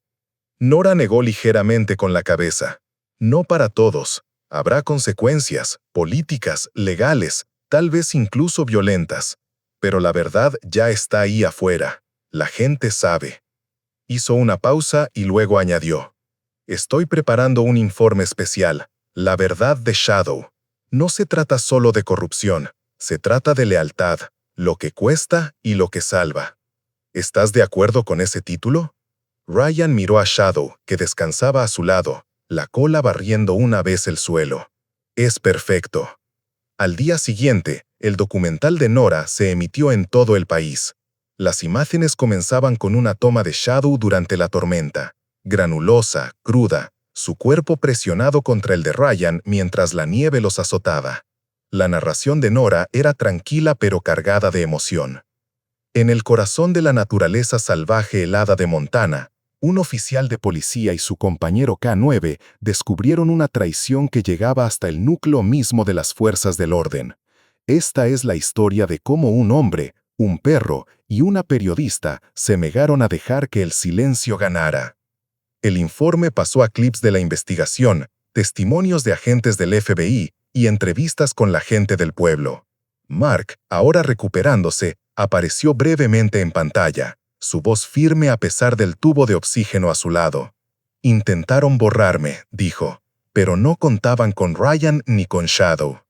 Nora negó ligeramente con la cabeza. «No para todos. Habrá consecuencias, políticas, legales, tal vez incluso violentas. Pero la verdad ya está ahí afuera. La gente sabe». Hizo una pausa y luego añadió: «Estoy preparando un informe especial, la verdad de Shadow. No se trata solo de corrupción, se trata de lealtad, lo que cuesta y lo que salva». «¿Estás de acuerdo con ese título?» Ryan miró a Shadow, que descansaba a su lado, la cola barriendo una vez el suelo. «Es perfecto». Al día siguiente, el documental de Nora se emitió en todo el país. Las imágenes comenzaban con una toma de Shadow durante la tormenta, granulosa, cruda, su cuerpo presionado contra el de Ryan mientras la nieve los azotaba. La narración de Nora era tranquila pero cargada de emoción. En el corazón de la naturaleza salvaje helada de Montana, un oficial de policía y su compañero K-9 descubrieron una traición que llegaba hasta el núcleo mismo de las fuerzas del orden. Esta es la historia de cómo un hombre, un perro y una periodista se negaron a dejar que el silencio ganara. El informe pasó a clips de la investigación, testimonios de agentes del FBI y entrevistas con la gente del pueblo. Mark, ahora recuperándose, apareció brevemente en pantalla, su voz firme a pesar del tubo de oxígeno a su lado. «Intentaron borrarme», dijo, «pero no contaban con Ryan ni con Shadow».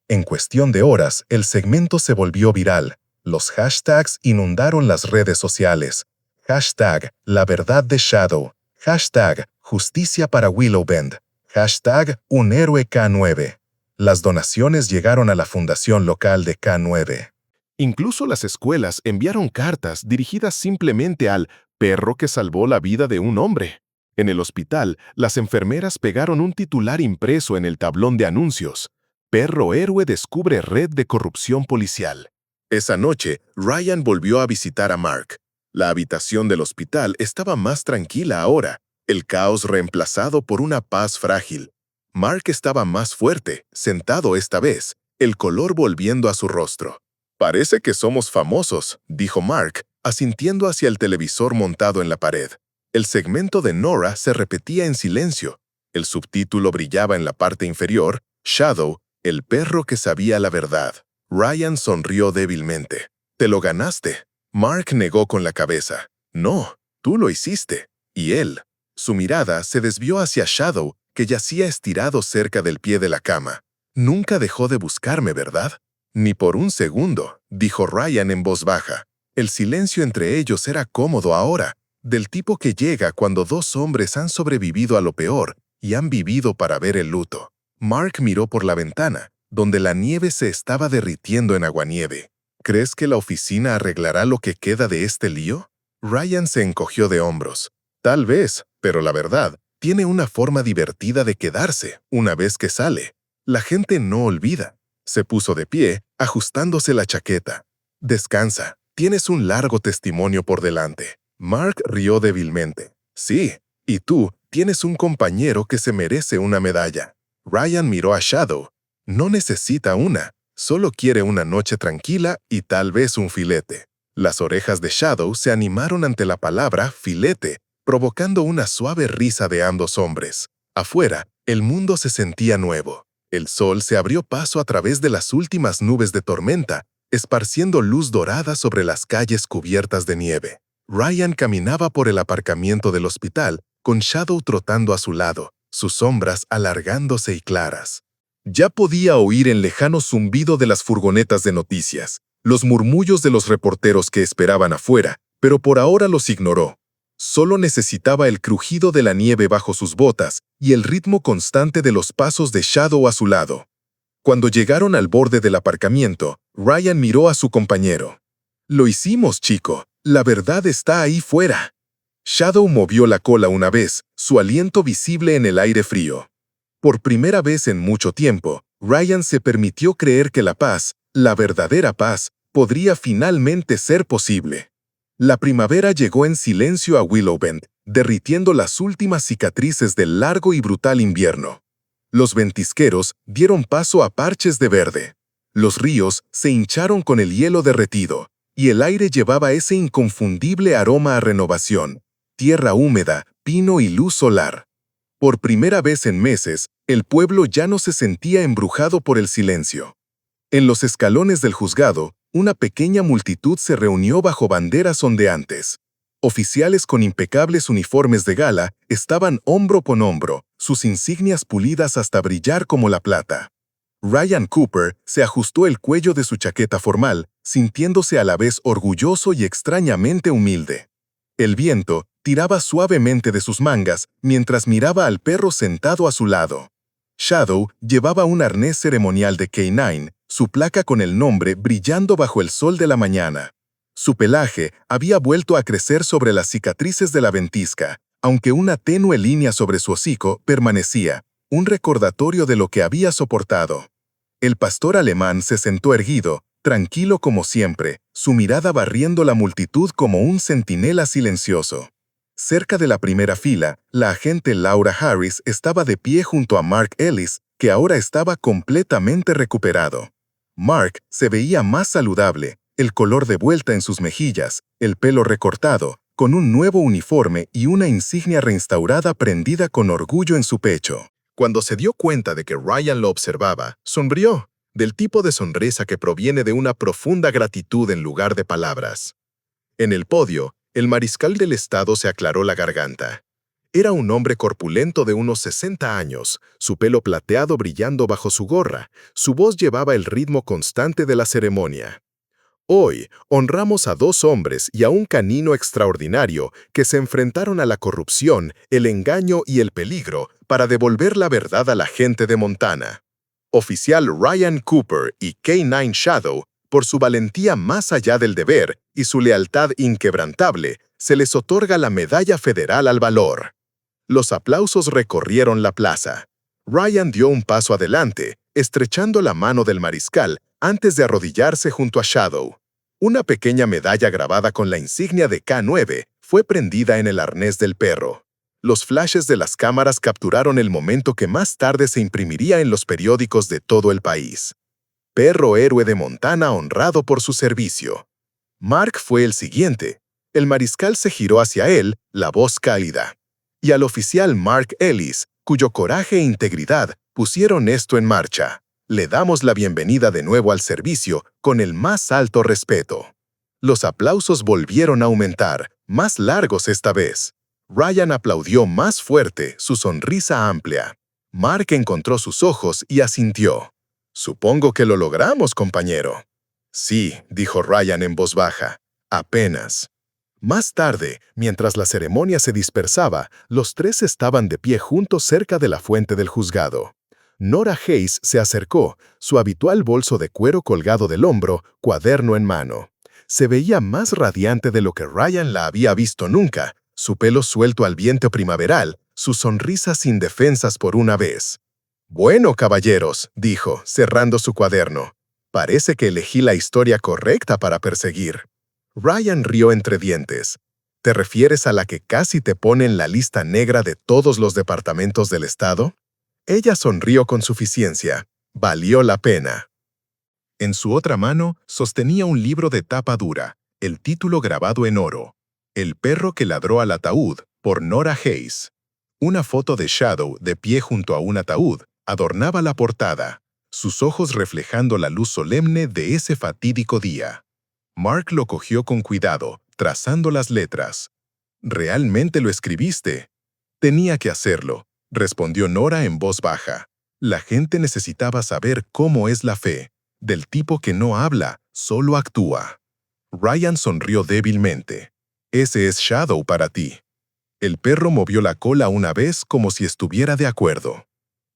En cuestión de horas, el segmento se volvió viral. Los hashtags inundaron las redes sociales. Hashtag La verdad de Shadow. Hashtag Justicia para Willowbend. Hashtag Un héroe K-9. Las donaciones llegaron a la fundación local de K-9. Incluso las escuelas enviaron cartas dirigidas simplemente al perro que salvó la vida de un hombre. En el hospital, las enfermeras pegaron un titular impreso en el tablón de anuncios: «Perro héroe descubre red de corrupción policial». Esa noche, Ryan volvió a visitar a Mark. La habitación del hospital estaba más tranquila ahora, el caos reemplazado por una paz frágil. Mark estaba más fuerte, sentado esta vez, el color volviendo a su rostro. «Parece que somos famosos», dijo Mark, asintiendo hacia el televisor montado en la pared. El segmento de Nora se repetía en silencio. El subtítulo brillaba en la parte inferior: Shadow, el perro que sabía la verdad. Ryan sonrió débilmente. «Te lo ganaste». Mark negó con la cabeza. «No, tú lo hiciste». Y él. Su mirada se desvió hacia Shadow, que yacía estirado cerca del pie de la cama. «Nunca dejó de buscarme, ¿verdad?» «Ni por un segundo», dijo Ryan en voz baja. El silencio entre ellos era cómodo ahora, del tipo que llega cuando dos hombres han sobrevivido a lo peor y han vivido para ver el luto. Mark miró por la ventana, donde la nieve se estaba derritiendo en aguanieve. «¿Crees que la oficina arreglará lo que queda de este lío?» Ryan se encogió de hombros. «Tal vez, pero la verdad, tiene una forma divertida de quedarse una vez que sale. La gente no olvida». Se puso de pie, ajustándose la chaqueta. «Descansa, tienes un largo testimonio por delante». Mark rió débilmente. «Sí, y tú tienes un compañero que se merece una medalla». Ryan miró a Shadow. «No necesita una, solo quiere una noche tranquila y tal vez un filete». Las orejas de Shadow se animaron ante la palabra filete, provocando una suave risa de ambos hombres. Afuera, el mundo se sentía nuevo. El sol se abrió paso a través de las últimas nubes de tormenta, esparciendo luz dorada sobre las calles cubiertas de nieve. Ryan caminaba por el aparcamiento del hospital, con Shadow trotando a su lado, sus sombras alargándose y claras. Ya podía oír el lejano zumbido de las furgonetas de noticias, los murmullos de los reporteros que esperaban afuera, pero por ahora los ignoró. Solo necesitaba el crujido de la nieve bajo sus botas y el ritmo constante de los pasos de Shadow a su lado. Cuando llegaron al borde del aparcamiento, Ryan miró a su compañero. «Lo hicimos, chico. La verdad está ahí fuera». Shadow movió la cola una vez, su aliento visible en el aire frío. Por primera vez en mucho tiempo, Ryan se permitió creer que la paz, la verdadera paz, podría finalmente ser posible. La primavera llegó en silencio a Willowbend, derritiendo las últimas cicatrices del largo y brutal invierno. Los ventisqueros dieron paso a parches de verde. Los ríos se hincharon con el hielo derretido, y el aire llevaba ese inconfundible aroma a renovación, tierra húmeda, pino y luz solar. Por primera vez en meses, el pueblo ya no se sentía embrujado por el silencio. En los escalones del juzgado, una pequeña multitud se reunió bajo banderas ondeantes. Oficiales con impecables uniformes de gala estaban hombro con hombro, sus insignias pulidas hasta brillar como la plata. Ryan Cooper se ajustó el cuello de su chaqueta formal, sintiéndose a la vez orgulloso y extrañamente humilde. El viento tiraba suavemente de sus mangas mientras miraba al perro sentado a su lado. Shadow llevaba un arnés ceremonial de K9, su placa con el nombre brillando bajo el sol de la mañana. Su pelaje había vuelto a crecer sobre las cicatrices de la ventisca, aunque una tenue línea sobre su hocico permanecía, un recordatorio de lo que había soportado. El pastor alemán se sentó erguido, tranquilo como siempre, su mirada barriendo la multitud como un centinela silencioso. Cerca de la primera fila, la agente Laura Harris estaba de pie junto a Mark Ellis, que ahora estaba completamente recuperado. Mark se veía más saludable, el color de vuelta en sus mejillas, el pelo recortado, con un nuevo uniforme y una insignia reinstaurada prendida con orgullo en su pecho. Cuando se dio cuenta de que Ryan lo observaba, sonrió, del tipo de sonrisa que proviene de una profunda gratitud en lugar de palabras. En el podio, el mariscal del estado se aclaró la garganta. Era un hombre corpulento de unos 60 años, su pelo plateado brillando bajo su gorra, su voz llevaba el ritmo constante de la ceremonia. Hoy honramos a 2 hombres y a un canino extraordinario que se enfrentaron a la corrupción, el engaño y el peligro para devolver la verdad a la gente de Montana. Oficial Ryan Cooper y K9 Shadow, por su valentía más allá del deber y su lealtad inquebrantable, se les otorga la Medalla Federal al Valor. Los aplausos recorrieron la plaza. Ryan dio un paso adelante, estrechando la mano del mariscal antes de arrodillarse junto a Shadow. Una pequeña medalla grabada con la insignia de K9 fue prendida en el arnés del perro. Los flashes de las cámaras capturaron el momento que más tarde se imprimiría en los periódicos de todo el país. Perro héroe de Montana honrado por su servicio. Mark fue el siguiente. El mariscal se giró hacia él, la voz cálida. Y al oficial Mark Ellis, cuyo coraje e integridad pusieron esto en marcha. Le damos la bienvenida de nuevo al servicio con el más alto respeto. Los aplausos volvieron a aumentar, más largos esta vez. Ryan aplaudió más fuerte, su sonrisa amplia. Mark encontró sus ojos y asintió. «Supongo que lo logramos, compañero». «Sí», dijo Ryan en voz baja. «Apenas». Más tarde, mientras la ceremonia se dispersaba, los 3 estaban de pie juntos cerca de la fuente del juzgado. Nora Hayes se acercó, su habitual bolso de cuero colgado del hombro, cuaderno en mano. Se veía más radiante de lo que Ryan la había visto nunca, su pelo suelto al viento primaveral, su sonrisa sin defensas por una vez. «Bueno, caballeros», dijo, cerrando su cuaderno. «Parece que elegí la historia correcta para perseguir». Ryan rió entre dientes. «¿Te refieres a la que casi te pone en la lista negra de todos los departamentos del estado?» Ella sonrió con suficiencia. Valió la pena. En su otra mano sostenía un libro de tapa dura, el título grabado en oro: El perro que ladró al ataúd, por Nora Hayes. Una foto de Shadow de pie junto a un ataúd adornaba la portada, sus ojos reflejando la luz solemne de ese fatídico día. Mark lo cogió con cuidado, trazando las letras. «¿Realmente lo escribiste?» «Tenía que hacerlo», respondió Nora en voz baja. La gente necesitaba saber cómo es la fe, del tipo que no habla, solo actúa. Ryan sonrió débilmente. «Ese es Shadow para ti». El perro movió la cola una vez como si estuviera de acuerdo.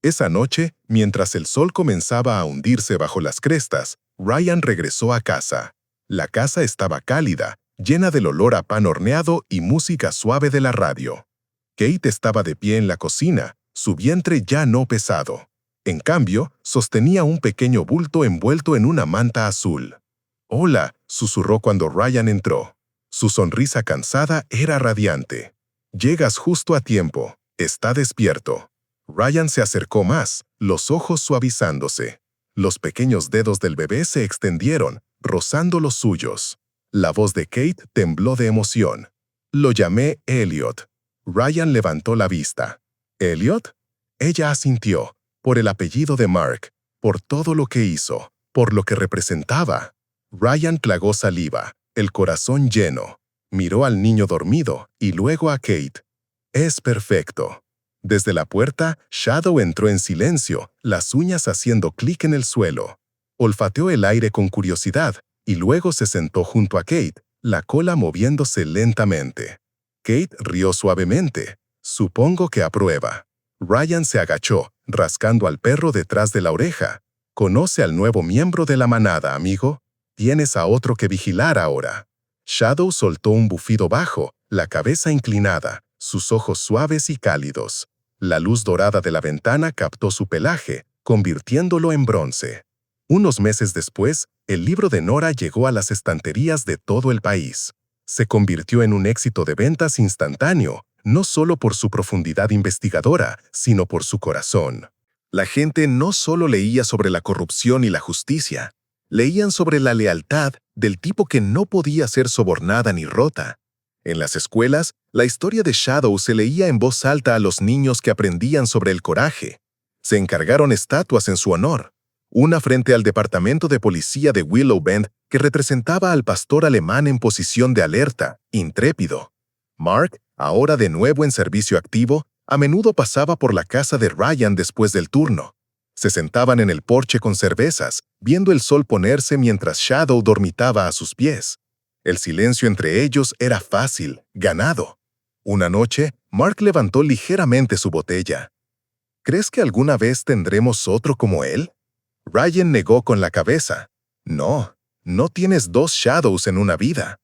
Esa noche, mientras el sol comenzaba a hundirse bajo las crestas, Ryan regresó a casa. La casa estaba cálida, llena del olor a pan horneado y música suave de la radio. Kate estaba de pie en la cocina, su vientre ya no pesado. En cambio, sostenía un pequeño bulto envuelto en una manta azul. «Hola», susurró cuando Ryan entró. Su sonrisa cansada era radiante. «Llegas justo a tiempo. Está despierto». Ryan se acercó más, los ojos suavizándose. Los pequeños dedos del bebé se extendieron, rozando los suyos. La voz de Kate tembló de emoción. «Lo llamé Elliot». Ryan levantó la vista. «¿Elliot?» Ella asintió, por el apellido de Mark, por todo lo que hizo, por lo que representaba. Ryan tragó saliva, el corazón lleno. Miró al niño dormido y luego a Kate. «Es perfecto». Desde la puerta, Shadow entró en silencio, las uñas haciendo clic en el suelo. Olfateó el aire con curiosidad y luego se sentó junto a Kate, la cola moviéndose lentamente. Kate rió suavemente. «Supongo que aprueba». Ryan se agachó, rascando al perro detrás de la oreja. «¿Conoce al nuevo miembro de la manada, amigo? Tienes a otro que vigilar ahora». Shadow soltó un bufido bajo, la cabeza inclinada, sus ojos suaves y cálidos. La luz dorada de la ventana captó su pelaje, convirtiéndolo en bronce. Unos meses después, el libro de Nora llegó a las estanterías de todo el país. Se convirtió en un éxito de ventas instantáneo, no solo por su profundidad investigadora, sino por su corazón. La gente no solo leía sobre la corrupción y la justicia, leían sobre la lealtad del tipo que no podía ser sobornada ni rota. En las escuelas, la historia de Shadow se leía en voz alta a los niños que aprendían sobre el coraje. Se encargaron estatuas en su honor. Una frente al departamento de policía de Willow Bend que representaba al pastor alemán en posición de alerta, intrépido. Mark, ahora de nuevo en servicio activo, a menudo pasaba por la casa de Ryan después del turno. Se sentaban en el porche con cervezas, viendo el sol ponerse mientras Shadow dormitaba a sus pies. El silencio entre ellos era fácil, ganado. Una noche, Mark levantó ligeramente su botella. «¿Crees que alguna vez tendremos otro como él?» Ryan negó con la cabeza. «No, no tienes dos Shadows en una vida».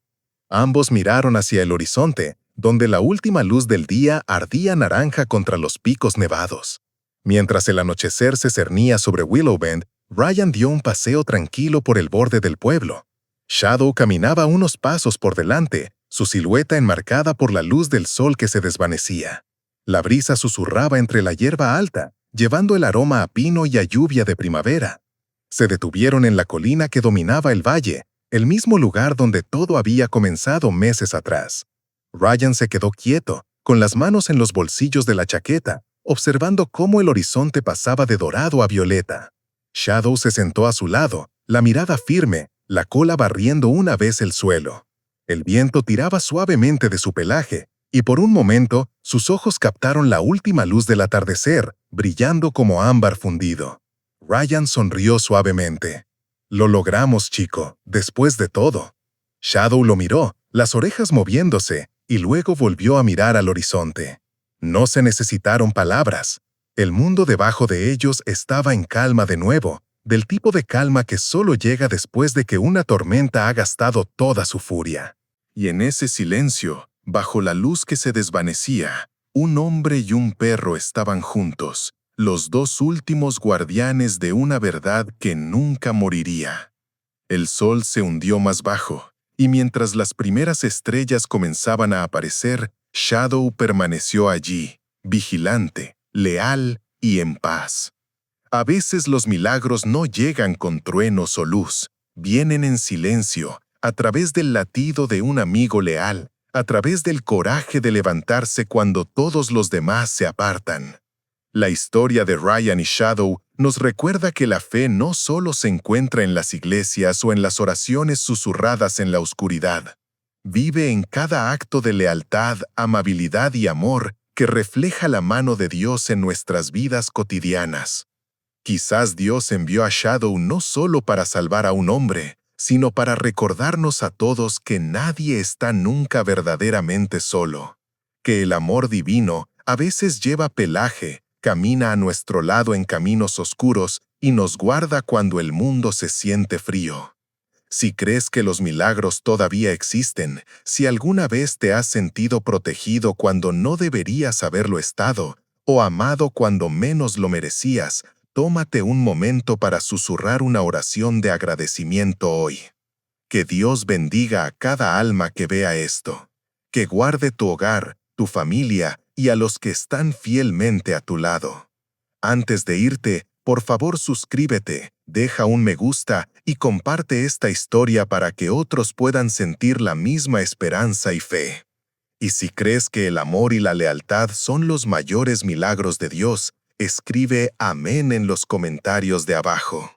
Ambos miraron hacia el horizonte, donde la última luz del día ardía naranja contra los picos nevados. Mientras el anochecer se cernía sobre Willow Bend, Ryan dio un paseo tranquilo por el borde del pueblo. Shadow caminaba unos pasos por delante, su silueta enmarcada por la luz del sol que se desvanecía. La brisa susurraba entre la hierba alta, llevando el aroma a pino y a lluvia de primavera. Se detuvieron en la colina que dominaba el valle, el mismo lugar donde todo había comenzado meses atrás. Ryan se quedó quieto, con las manos en los bolsillos de la chaqueta, observando cómo el horizonte pasaba de dorado a violeta. Shadow se sentó a su lado, la mirada firme, la cola barriendo una vez el suelo. El viento tiraba suavemente de su pelaje, y por un momento sus ojos captaron la última luz del atardecer, brillando como ámbar fundido. Ryan sonrió suavemente. «Lo logramos, chico, después de todo». Shadow lo miró, las orejas moviéndose, y luego volvió a mirar al horizonte. No se necesitaron palabras. El mundo debajo de ellos estaba en calma de nuevo, del tipo de calma que solo llega después de que una tormenta ha gastado toda su furia. Y en ese silencio, bajo la luz que se desvanecía, un hombre y un perro estaban juntos, los dos últimos guardianes de una verdad que nunca moriría. El sol se hundió más bajo, y mientras las primeras estrellas comenzaban a aparecer, Shadow permaneció allí, vigilante, leal y en paz. A veces los milagros no llegan con truenos o luz, vienen en silencio, a través del latido de un amigo leal, a través del coraje de levantarse cuando todos los demás se apartan. La historia de Ryan y Shadow nos recuerda que la fe no solo se encuentra en las iglesias o en las oraciones susurradas en la oscuridad. Vive en cada acto de lealtad, amabilidad y amor que refleja la mano de Dios en nuestras vidas cotidianas. Quizás Dios envió a Shadow no solo para salvar a un hombre, sino para recordarnos a todos que nadie está nunca verdaderamente solo, que el amor divino a veces lleva pelaje, camina a nuestro lado en caminos oscuros y nos guarda cuando el mundo se siente frío. Si crees que los milagros todavía existen, si alguna vez te has sentido protegido cuando no deberías haberlo estado, o amado cuando menos lo merecías, tómate un momento para susurrar una oración de agradecimiento hoy. Que Dios bendiga a cada alma que vea esto. Que guarde tu hogar, tu familia y a los que están fielmente a tu lado. Antes de irte, por favor suscríbete, deja un me gusta y comparte esta historia para que otros puedan sentir la misma esperanza y fe. Y si crees que el amor y la lealtad son los mayores milagros de Dios, escribe amén en los comentarios de abajo.